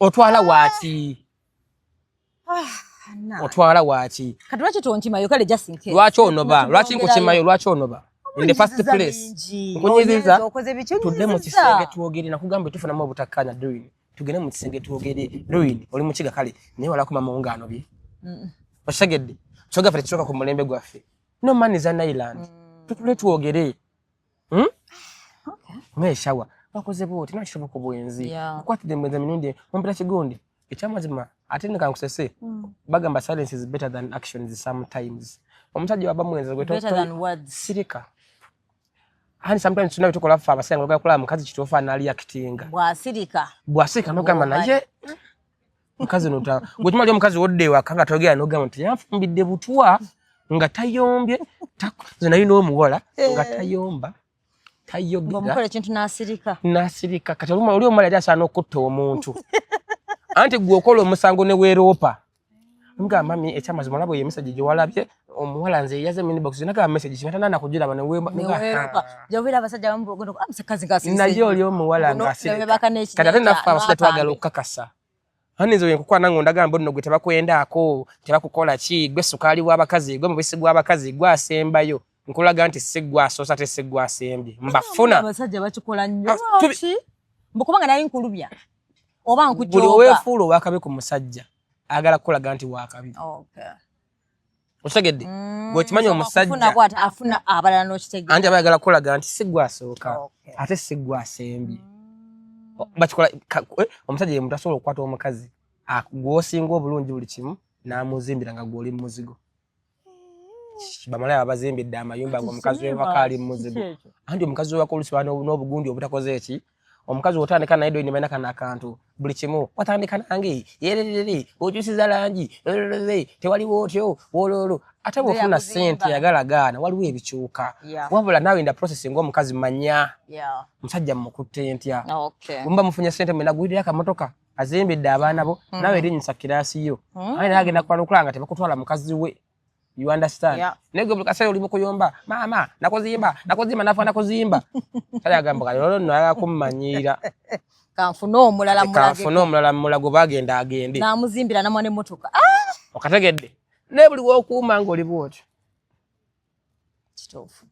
Otwala waaki? Otwala waaki? Kati lwaki tonkimayo kale just in case. Lwaki onoba? Lwaki nkukimayo? Lwaki onoba? In the first place. Nkunyiziza tudde mu kisenge twogere nakugamba tufunamu obutakkanya doing. Tugende mu kisenge twogere doing. Oli mu kiga kale naye wala ku mama ongano bye. Oshagedde. Choga fere choka ku mulembe gwaffe. No man is an island. Tutule twogere. Okay. Meshawa. Bakoze boti na kishoboka bwenzi. Kwatide mweza minundi ompira kigondi. ekyamazima ate ne kankusese bagamba silence is better than actions sometimes. Omusajja waba mwenza gwe better than words. Sirika. Hani sometimes tunayo tukola fa abasenga lokala mukazi kitofa anali actinga. Bwasirika nogamba naye mukazi nota gwe omukazi wodde wakanga togera nogamba nti yafumbidde butwa nga tayombye zina yino omuwola nga tayomba tayobiga ngomukole kintu nasirika kati oli omala yali asaana okutta omuntu anti gwe okola omusango ne weeropa nga mami ekyamazima olabo ye message gye walabye omuwala nze yaze minibox naga message kinatana nakujira ne weeropa jobira abasajja bamugondo amusekazi ngasi naye oli omuwala ngasirika kati ate naffe abasajja twagala okukakasa Hanizo yenkukwa nango ndagamba nno gwe tebakwendako tebakukola ki gwe sukaali w'abakazi gwe mubisi gw'abakazi gwasembayo nkulaga nti sigwa asosa te sigwa asembye mbafuna abasajja bakikola nnyo mbukubanga naye nkulubya oba nkujoga buli weefuula wakabe ku musajja agala kukolaga nti wakabi osegedde gwe kimanyi omusajja afuna abalala n'okitegeka anti abayagala kukolaga nti sigwa asooka ate sigwa asembye bakikola omusajja ye muntu asobola okukwata omukazi gw'osinga obulungi buli kimu n'amuzimbira nga gw'oli mu muzigo bamalaya abazimbidde amayumba ng'omukazi w'ewaka ali mu muzigo anti omukazi w'ewaka olusiba n'obugundi obutakoze eki omukazi otandika naye doyina balina kana akantu buli kimu watandika nange yererere okyusiza langi tewaliwo otyo wololo ate bw'ofuna ssente yagalagaana waliwo ebikyuka wabula naawe nda process ng'omukazi manya musajja mukutte ntya mba mufunye ssente mwena gwirira akamotoka azimbidde abaana bo naawe erinnyisa kiraasi yo aye naagenda kwanukula nga tebakutwala mukazi we. You understand? Nego bukasale oli mukuyomba mama nakozimba nafa nakozimba kale agamba kale lolo no ayakummanyira kanfuna omulala mulago bagenda agende namuzimbira namwane motoka okategedde ne buli wokuuma ngoli bwotyo kitofu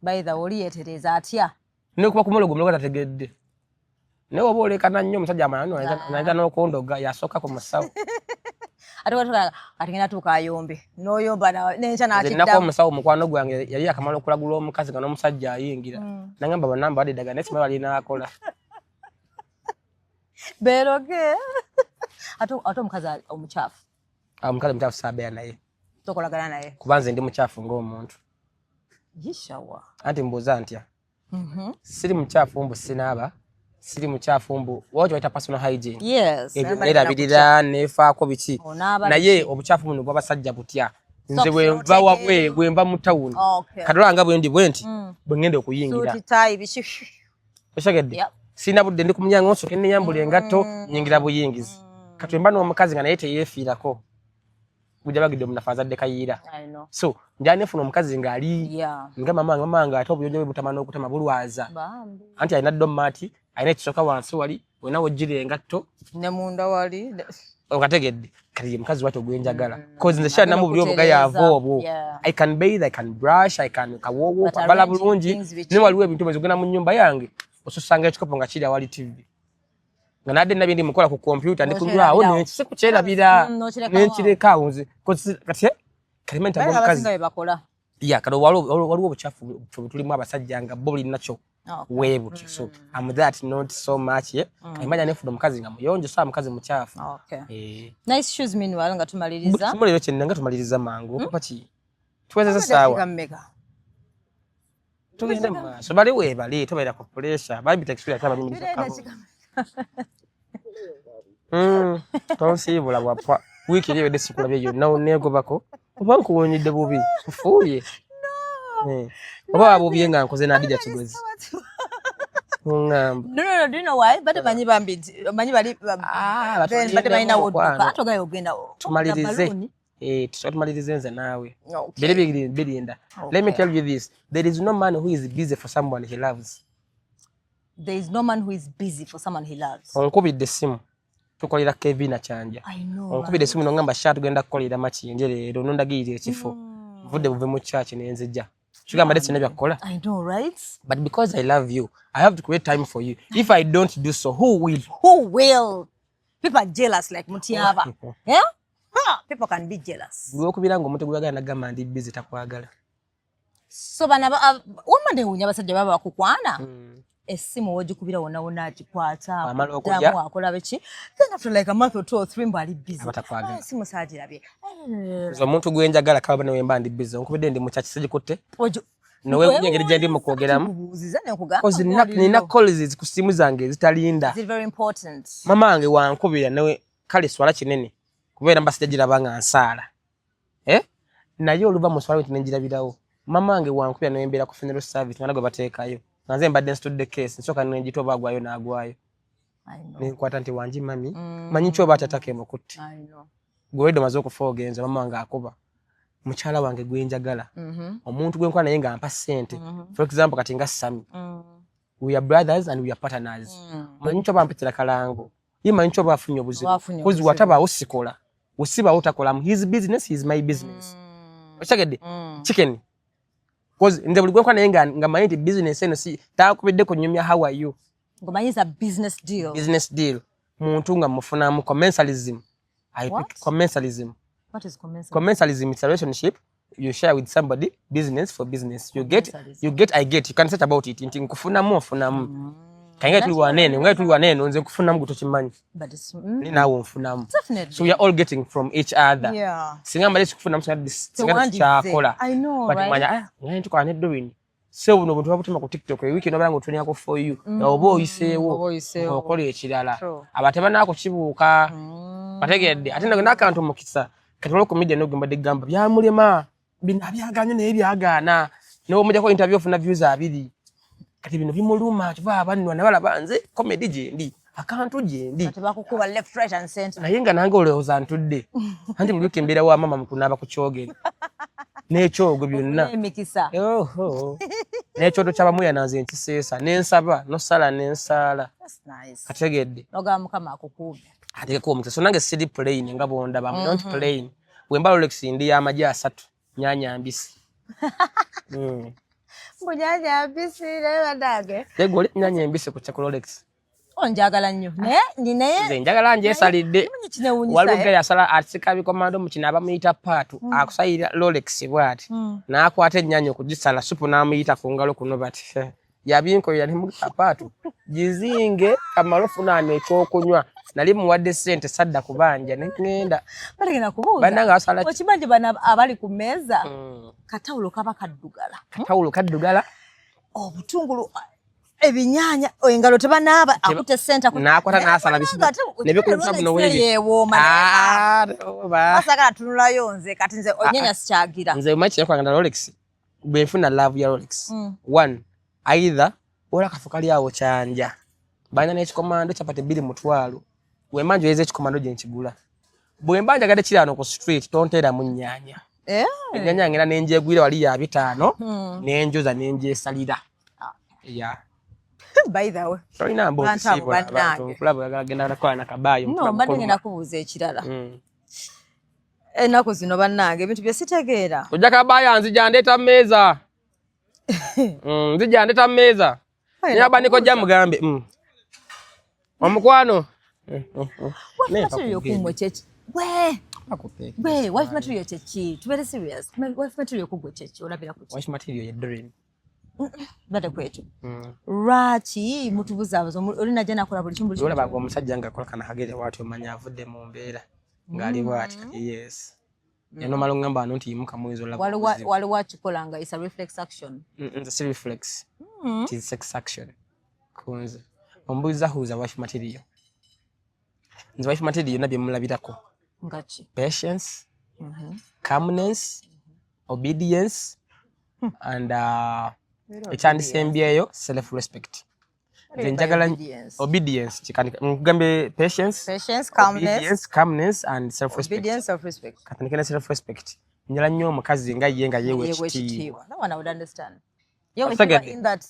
baitha oli yetereza atya ne kuba kumulogo mulogo tategedde ne oba olekana nnyo omusajja amanyi anaita n'okondoga yasoka ku musawo atuka atingena tukayombe noyomba nencha natidda nako musawo mukwano gwange yali akamala okulagula omukazi nga n'omusajja ayingira nangamba banamba baddaga nesima bali nakola beroge ato omukazi omuchafu omukazi omuchafu sabeya naye tokolagana naye kubanze ndi muchafu ng'omuntu yishawa anti mbuuza ntya siri muchafu mbu sinaba siri muchafu mbu wojo waita personal hygiene era bidira nefaako biki naye obuchafu buno bw'abasajja butya nze bwe mba mu town kadola nga bwe ndi bwenti bwe ngende okuyingira oshagedde sina budde ndi ku munyango nsoke niyambule engatto nyingira buyingizi katwemba n'omukazi nga naye teyeefiirako kujja bagidde omunafazadde kayiira so njani nefuna omukazi ng'ali nga mama nga ate obuyonjo bwe butama n'okutama bulwaza anti alina domati ayina ekisoka wansi wali wena wojjira engatto ne munda wali okategedde kati ye mukazi wati ogwenjagala cause nze shalina mu buli obugayaavu obwo I can bathe, I can brush, I can kawoowo kabala bulungi ne waliwo ebintu bezogenda mu nnyumba yange osusanga ekikopo nga kiri awali TV nga nadde nabye ndi mukola ku computer ndi kulwawo nekise kukyerabira nenkireka awo nze kati kalimenta bw'omukazi ya kati waliwo obucafu tulimu abasajja nga bo bulinakyo weebutyo so I'm that not so much imagine nefuna omukazi nga muyonjo so mukazi muchafu nice shoes meanwhile nga tumaliriza tumuliro kyenna nga tumaliriza mangu okupa ki tuwezeza sawa tugende maaso bali weebali tobaira ku pressure babi texture ataba nyingi tonsiibula bwapwa wiiki eri ewedde sikulabye yonna oneegobako oba nkuwonyedde bubi kufuuye oba wabuubye nga nkoze n'adija kigozi ngamba no do you know why bade banyi bambi banyi bali bade bayina woduka atogayo ogenda tumalirize tumalirize nze naawe birinda let me tell you this there is no man who is busy for someone he loves there is no man who is busy for someone he loves onkubidde essimu tukolera Kevin Achanja onkubidde essimu nongamba sha tugenda kukolera makinje leero nondagirira ekifo vudde buve mu church nenzija chugamba ndetse nebyakola I know right but because I love you I have to create time for you if I don't do so who will people are jealous like Mutiaba people can be jealous gwokubira ngo omuntu gwagala nagamba ndi busy takwagala so bana wamande unya basajja baba bakukwana essimu wogikubira wonna agikwata amala okulya akola beki then after like a month or 2 or 3 mbali busy abatakwagala essimu saagirabye omuntu gwenjagala kaba bano wemba ndi busy onkubidde ndi mukyaki sigikutte nowe engeri gye ndi mu kwogeramu kozi nina calls ku simu zange zitalinda mama wange wankubira nawe kale swala kinene kubeera mbasijja giraba nga nsaala naye oluva mu swala nenjirabirawo mama wange wankubira nawe mbeera ku funeral service mwana gwe bateekayo nanze mbadde nsitudde case nsooka negitoba agwayo n'agwayo nenkwata nti wangi mami manyi kyoba atatake mukutte gwewedde omaze okufa ogenza mama wange akuba mukyala wange gwenjagala omuntu gwenkola naye nga mpa ssente for example kati nga Sami we are brothers and we are partners manyi kyoba mpitira kalango ye manyi kyoba afunye obuzibu kozi watabaawo sikola wesibaawo takolamu his business is my business okitegedde chicken kozi nze buli gwenkola naye nga manyi nti business eno si taakubidde ku nnyumya how are you ngomanyiza business deal muntu nga mufunamu commensalism I pick commensalism. What is commensalism? Commensalism is a relationship you share with somebody, business for business. You get, I get. You can search about it. Inti nkufunamu ofunamu. Kange tuli wanene, ngai tuli wanene, nze nkufunamu gutokimanyi. But it's nawo nfunamu. Definitely. So we are all getting from each other. Yeah. Singa mbale kufunamu singa kyakola. I know, but right? Manya, ngai tukane doing. So buno buntu babutuma ku TikTok wiki no balanga otuni yako for you. Obo oyiseewo. Okola ekirala. Abateba nako kibuuka. Bategedde ate nga nakantu mukisa kati olwo comedy no gamba de gamba byamulema binabyaganye naye byagaana no mujja ko interview ofuna views abiri kati bino bimuluma kiba abanwa nabala banze comedy je ndi akantu je ndi kati bakukuba left right and center naye nga nange olowooza ntudde anti buli kembera wa mama mukunaba ku kyogere n'ekyogo byonna emikisa n'ekyoto ky'abamuya nanze nkiseesa n'ensaba n'osala n'ensaala that's nice kategedde noga mukama akukube ate ko mukisa so nange city plane nga bonda ba don't plane wemba Rolex ndi amaji 3 nyanya mbisi mbonyanya mbisi leba dage tegole nyanya mbisi ku Rolex onjagala nnyo ne ninaye nze njagala nje salidde waluga yasala atsika bikomando mukina abamuyita patu akusayira Rolex bwati nakwata ennyanya okugisala supu namuyita ku ngalo kuno bati yabinko yali mu patu jizinge kamarofu nane ekyokunywa nali muwadde sente sadda kubanja ngenda baligena kubuuza bananga asala okimanje bana abali ku meza katawulo kaba kaddugala obutungulu ebinyanya engalo tebanaba akute sente nakwata nasala bisi nebikulipa buno webi basagala tunulayo nze kati nze onyenya sikyagira nze machi yakwanga Rolex befuna love ya Rolex one either ola kafukali awo kyanja banya n'ekikomando kyapate 2 mutwalo wemanje yeze ekikomando gye nkigula bwembanja gade kirano ku street tontera mu nnyanya ennyanya ngena nenjegwira wali ya 5 nenjoza nenjesalira yeah by the way solina mbo sibo club agenda nakwana kabayo no mbadde ngenda kubuuza ekirala enako zino bannange ebintu bye sitegeera ojja kabaya nzija ndeta mmeeza nzija ndeta mmeeza nyaba niko jja mugambe omukwano wife material kumwe chechi wife material chechi tubere serious wife material kugwe chechi olabira ku wife material ya dream bade kwetu rachi mutubuza abazo olina jana kola buli kimbu olaba ko musajja nga kola kana hagere watu manya avudde mu mbeera ngali bwati yes eno malungamba nti yimuka mwezo laba wali wachikolanga is a reflex action it's a reflex it is sex action kunze ombuza huza wife material nze wife material nabye mulabirako ngachi patience calmness obedience and ekyandisembyeyo self respect nze njagala obedience kikani ngambe patience calmness and self respect katanikene self respect njala nnyo omukazi nga yenga yewe ekitiibwa no one would understand you in that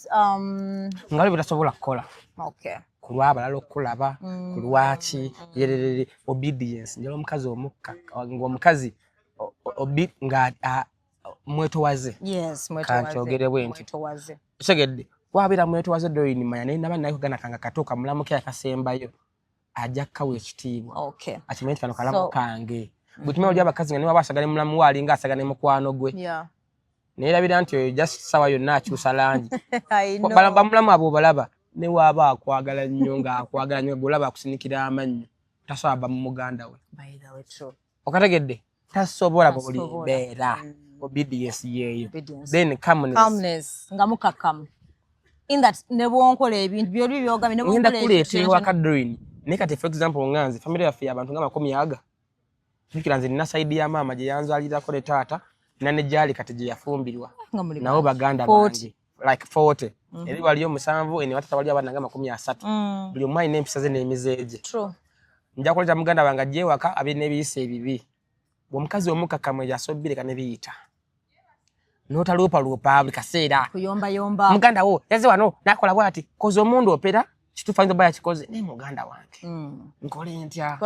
ngali bitasobola kukola okay kulwa balalo kulaba kulwaki yerere obedience njalo omukazi omukka ngomukazi nga mwetowaze yes mwetowaze mwetowaze segedde wabira mwetowaze doyini manya ne naba nayo gana kanga katoka mulamuke akasembayo ajaka we ekitiibwa okay akimenti kano kalamu kange butume olya abakazi nga ne wabasagane mulamu wali nga asagane mukwano gwe yeah ne labira nti just sawa yonna akyusa langi balamba mulamu abo balaba ne waba akwagala nnyo nga akwagala nnyo golaba akusinikira amannyo tasoba mu muganda we by the way true okategedde tasobola buli beera obedience yeyo then calmness nga mukakamu in that ne bwonkola ebintu byoli byogamye ne bwonkola kuleetewa kadrini ne kati for example nganze family yaffe y'abantu nga 10 tukiranze nina side ya mama gye yanzalira ko le taata nane jali kati gye yafumbirwa nabo baganda bangi like 40 eri waliyo 7 ene watata waliyo abana nga 30 buli omwai n'empisa ze n'emizeeje true nja kuleta muganda wanga gye waka abe n'ebiyise ebibi omukazi omukakamwe yasobire kane biyita notalupa bikaseera kuyomba muganda wo yaze wano nakola bwati kozo omundu opera kitufanyo baya kikoze ne muganda wange nkole ntya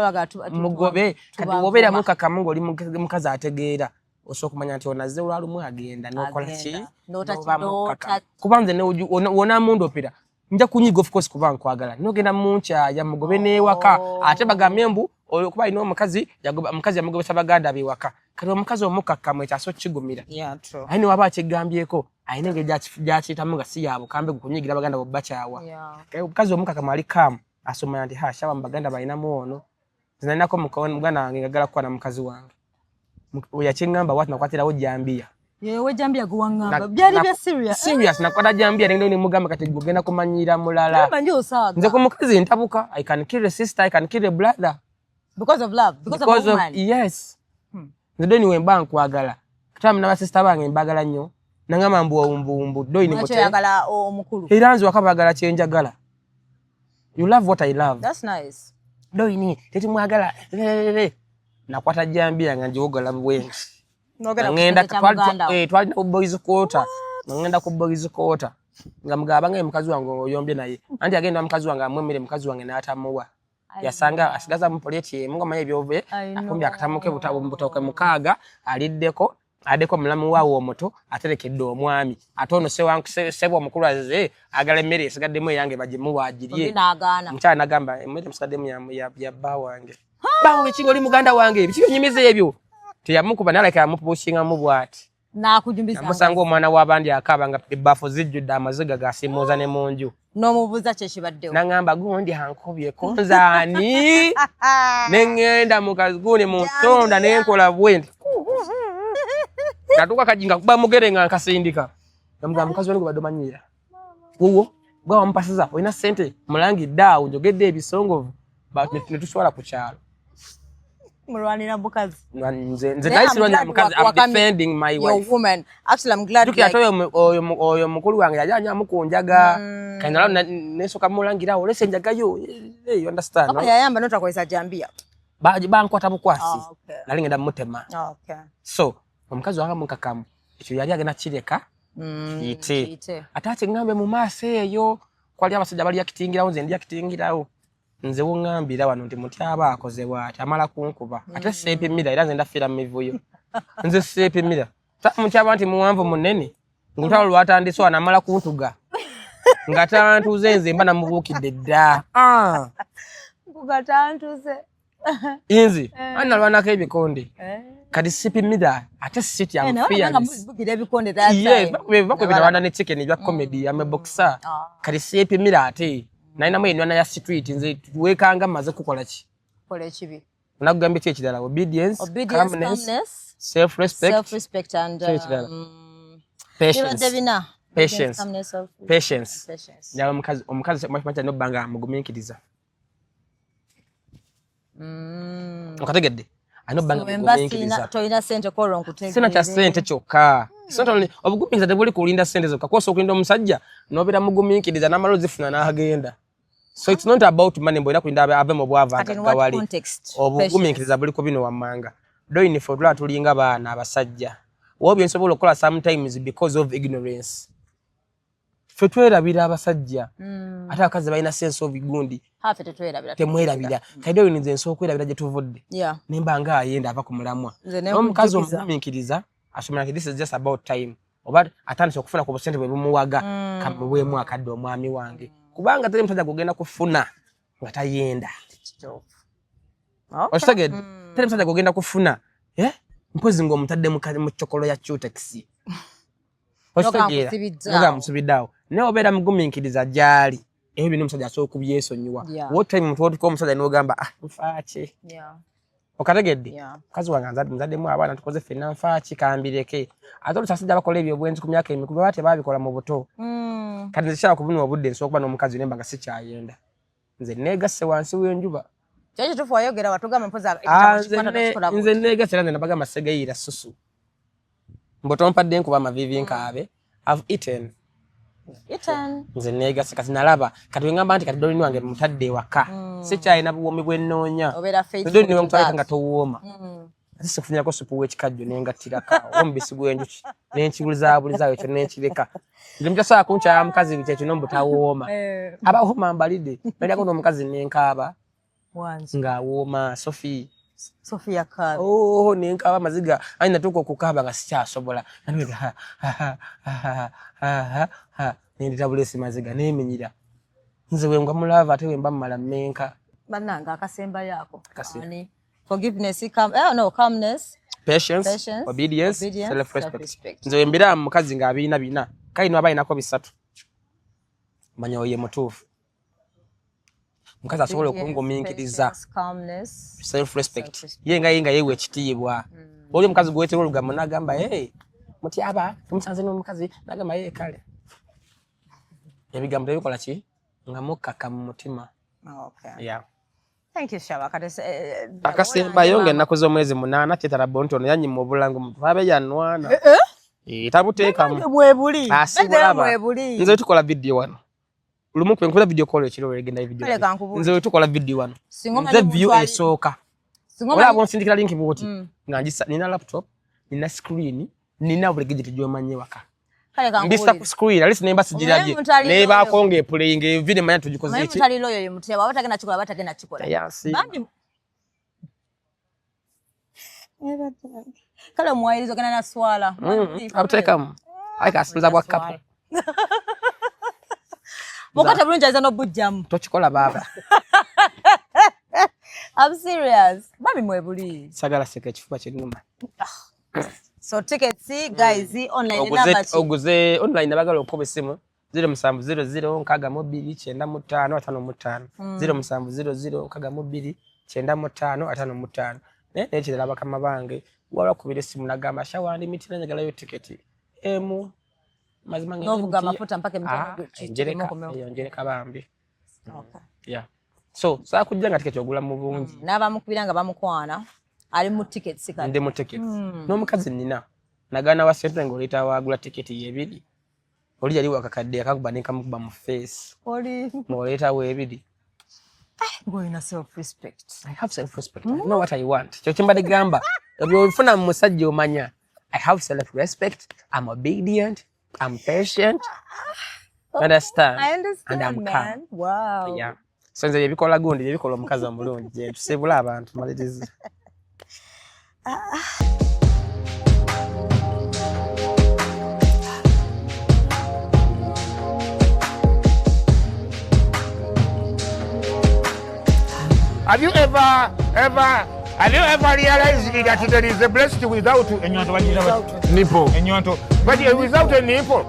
mugobe kati wobera mukakamu ngoli mukazi ategeera osokumanya nti onaze olwalumu agenda nokola ki kubanze ne wona mundu opera nja kunyiga of course kuba nkwagala nogenda muncha ya mugobe ne waka ate bagamembu oyo kuba ino mukazi yagoba mukazi yamugobe sabaganda biwaka kati omukazi omukakamu ekyaso kigumira true ayi waba kigambyeko ayinenge gyakiyitamu nga si yabo kambe kunyigira baganda bo bacyawa omukazi omukakamu ali kamu asomanya nti shawa mbaganda balinamu ono zinanako muganda wange ngagala kuba na mukazi wange yakingamba wati nakwatirawo jambia yewe jambia guwangamba byali bya serious nakwata jambia ngendo ni mugamba kati gugenda kumanyira mulala manje osaga nze ku mukazi ntabuka I can kill a sister I can kill a brother because of love because of woman yes nze ni wemba nkwagala katamu na sister bange mbagala nnyo nangama mbu doi ni mote yagala omukulu iranzi wakabagala kyenjagala you love what I love that's nice doi ni teti mwagala nakwata jambia nga njogala bwenzi ngenda twalina ku boys quarter ngenda ku boys quarter nga mugaba nga mukazi wange oyombye naye anti agenda mukazi wange amwemere mukazi wange n'atamuwa yasanga asigaza mu politi ngoma yebyove akumbi akatamuke butoke mukaga aliddeko adeko mulamu waawo omuto aterekedde omwami atono sebo omukulu aze agala mmere esigaddemu yange bagimuwaajirie mchana nagamba mmere musigaddemu ya bawange bawo ekingo li muganda wange bikiyo nyimize ebyo teyamukuba naleka amupushinga mu bwati nakujumbiza musanga omwana w'abandi akaba nga ebbafu zijjudde amaziga gasimuza ne munju nomubuza kyekibaddewo nangamba gundi hankobye konzani nengenda mukazigune mu nsonda nenkola bwendi natuka kajinga kuba mugere nga nkasindika namugamba mukazi wange badomanyira uwo gwa wampasiza olina sente mulangi daawo njogedde ebisongovu netuswala ku kyalo mulwanira mukazi nze naisirwanya mukazi I'm defending my wife your woman actually I'm glad like oyo mukulu wange yajanya mukunjaga kainala nesoka mulangira olese njagayo you understand no yayamba notakwesa jambia bankwata bukwasi nali ngenda mutema okay so omukazi wange mukakamu ekyo yali agenda kireka ite atache ngambe mu maaso eyo kwali abasajja bali yakitingirawo nze ndi yakitingirawo nze wongambira wano ndi mutyaba akoze bwati amala kunkuba ate sepe mira era nze ndafira mivuyo nze sepe mira mutyaba nti muwanvu munene ngutalo lwatandiswa namala kuntuga ngatantuze nze mba namubukidde dda kugatantuze inzi analwanako ebikonde kati sepe mira ate siti ya fearless yes bakubira wana ne chicken ya comedy ya boxer kati sepe mira ate naina mwe nwana ya street nze tuwekanga maze kukola ki kola ekibi nakugambye ekirala obedience calmness self respect and patience nyawo omukazi mwacha no banga muguminkiriza okategedde ano banga muguminkiriza toina sente koro nkutegedde sina cha sente kyokka sente obugumiriza tebuli kulinda sente zokka koso okulinda omusajja nobera muguminkiriza namalo zifuna n'agenda. So it's not about money, but ina kulinda abe mu bwava gawali obuguminkiriza buli ko bino wamanga doing for tula tulinga bana abasajja wobyo nsobola okola sometimes because of ignorance fetwerabira abasajja ate akazi balina sense of gundi hafe tetwerabira temwerabira kaido nze nsokwerabira gye tuvudde nemba nga ayenda ava ku mulamwa omukazi omuguminkiriza asomera this is just about time oba atandise okufuna ku busente bwe bumuwaga kamubwemu akadde omwami wange kubanga tele mtaja kugenda kufuna nga tayenda osaged tele mtaja kugenda kufuna mpozi ngo mtadde mu chokolo ya chutex osaged nga musubidao ne obera muguminkiriza jali eyo bino omusajja asobola okubyesonyiwa what time muntu otuka omusajja n'ogamba nfaaki okategedde mukazi wange nzaddemu abaana tukoze ffenna nfaaki kambireke ate olusasajja bakola ebyo obwenzi ku myaka emikulu baba tebaabikola mu buto kati nze kyala kubuna obudde nsobola okuba n'omukazi nemba nga sikyayenda nze neegasse wansi w'enjuba kyekyo tufu wayogera watugamba mpoza nze neegasse era nze nabagamba segeyira susu mbotompadde nkuba amavivi nkaabe I've eaten nze neegasse kati nalaba kati wengamba nti kati dolini wange mutadde ewaka sikyalina buwoomi bwennoonya dolini wemutwaleka nga towooma ate sikufunyako supu w'ekikajjo nengattirako omubisi gw'enjuki nenkibulizaabulizaayo ekyo nenkireka nze mutasobola kunkyala mukazi kyekyo nombutawooma abawooma mbalidde nalyako n'omukazi nenkaaba ng'awooma Sophia kaaba nenkaaba amaziga ani natuuka okukaaba nga sikyasobola nendita bulesi maziga nemenyira nze wengwa mulava ate wemba mmala mmenka bannanga akasemba yako forgiveness calmness patience obedience self-respect nze wembira mukazi ng'abiina bina kayino abayinako bisatu manya oye mutuufu mukazi asobola okungumiikiriza self-respect yenga yeewa ekitiibwa oli omukazi gweweetera olugambo n'agamba mutyaba tumusanze n'omukazi n'agamba kale ebigambo tebikola ki nga mukkaka mu mutima akasembayo ng'ennaku z'omwezi 8 kyetala bontono yanyima obulango muntu abe yanwana tabuteekamu asibulaba nze tukola vidiyo wano lumu kwenkola video call ekiro egenda video nze tukola video wano nze view esooka olaba onsindikira link bwoti nga nina laptop nina screen nina buli gadget gy'omanye waka mbisa ku screen alisi nemba sigiraje neba konge playing video manya tujikoze iki mutali loyo ye muteba batagenda kikola batagenda kikola bambi kale mwayirizo kana na swala abutekamu ayikasinza bwa couple Mokata bulungi aza n'obujjamu. Tokikola baba. I'm serious. Babi mwebuli. Sagala seka ekifuba kyennuma. So tickets guys online number. Oguze online nabagala okuba essimu 0700 nkaga mobili 9555 0700 nkaga mobili 9555 nekirala bakama bange wala kubira essimu nagamba shawandi mitira njagala yo ticket emu mazima ngene novuga mafuta mpaka mtano njereka bambi yeah so saa kujja nga ticket ogula mu bungi n'abamukubiranga bamukwana ali mu tickets kati ndi mu tickets n'omukazi nina nagana wa sente ngoleta wagula ticket yebiri oli yali wakakadde akakuba nekamukuba mu face oli ngoleta webiri go ina self respect. I have self respect. I know what I want. Kyo kimbade gamba ebifuna mu musajja omanya. I have self respect. I'm obedient. I'm patient. Understand? I understand, and I'm man. calm. Wow. Yeah. So nze ebikola gundi ebikola omukazi omulungi tusebula abantu maliriza. Have you ever realized that there is a breast without a nipple? But without a nipple.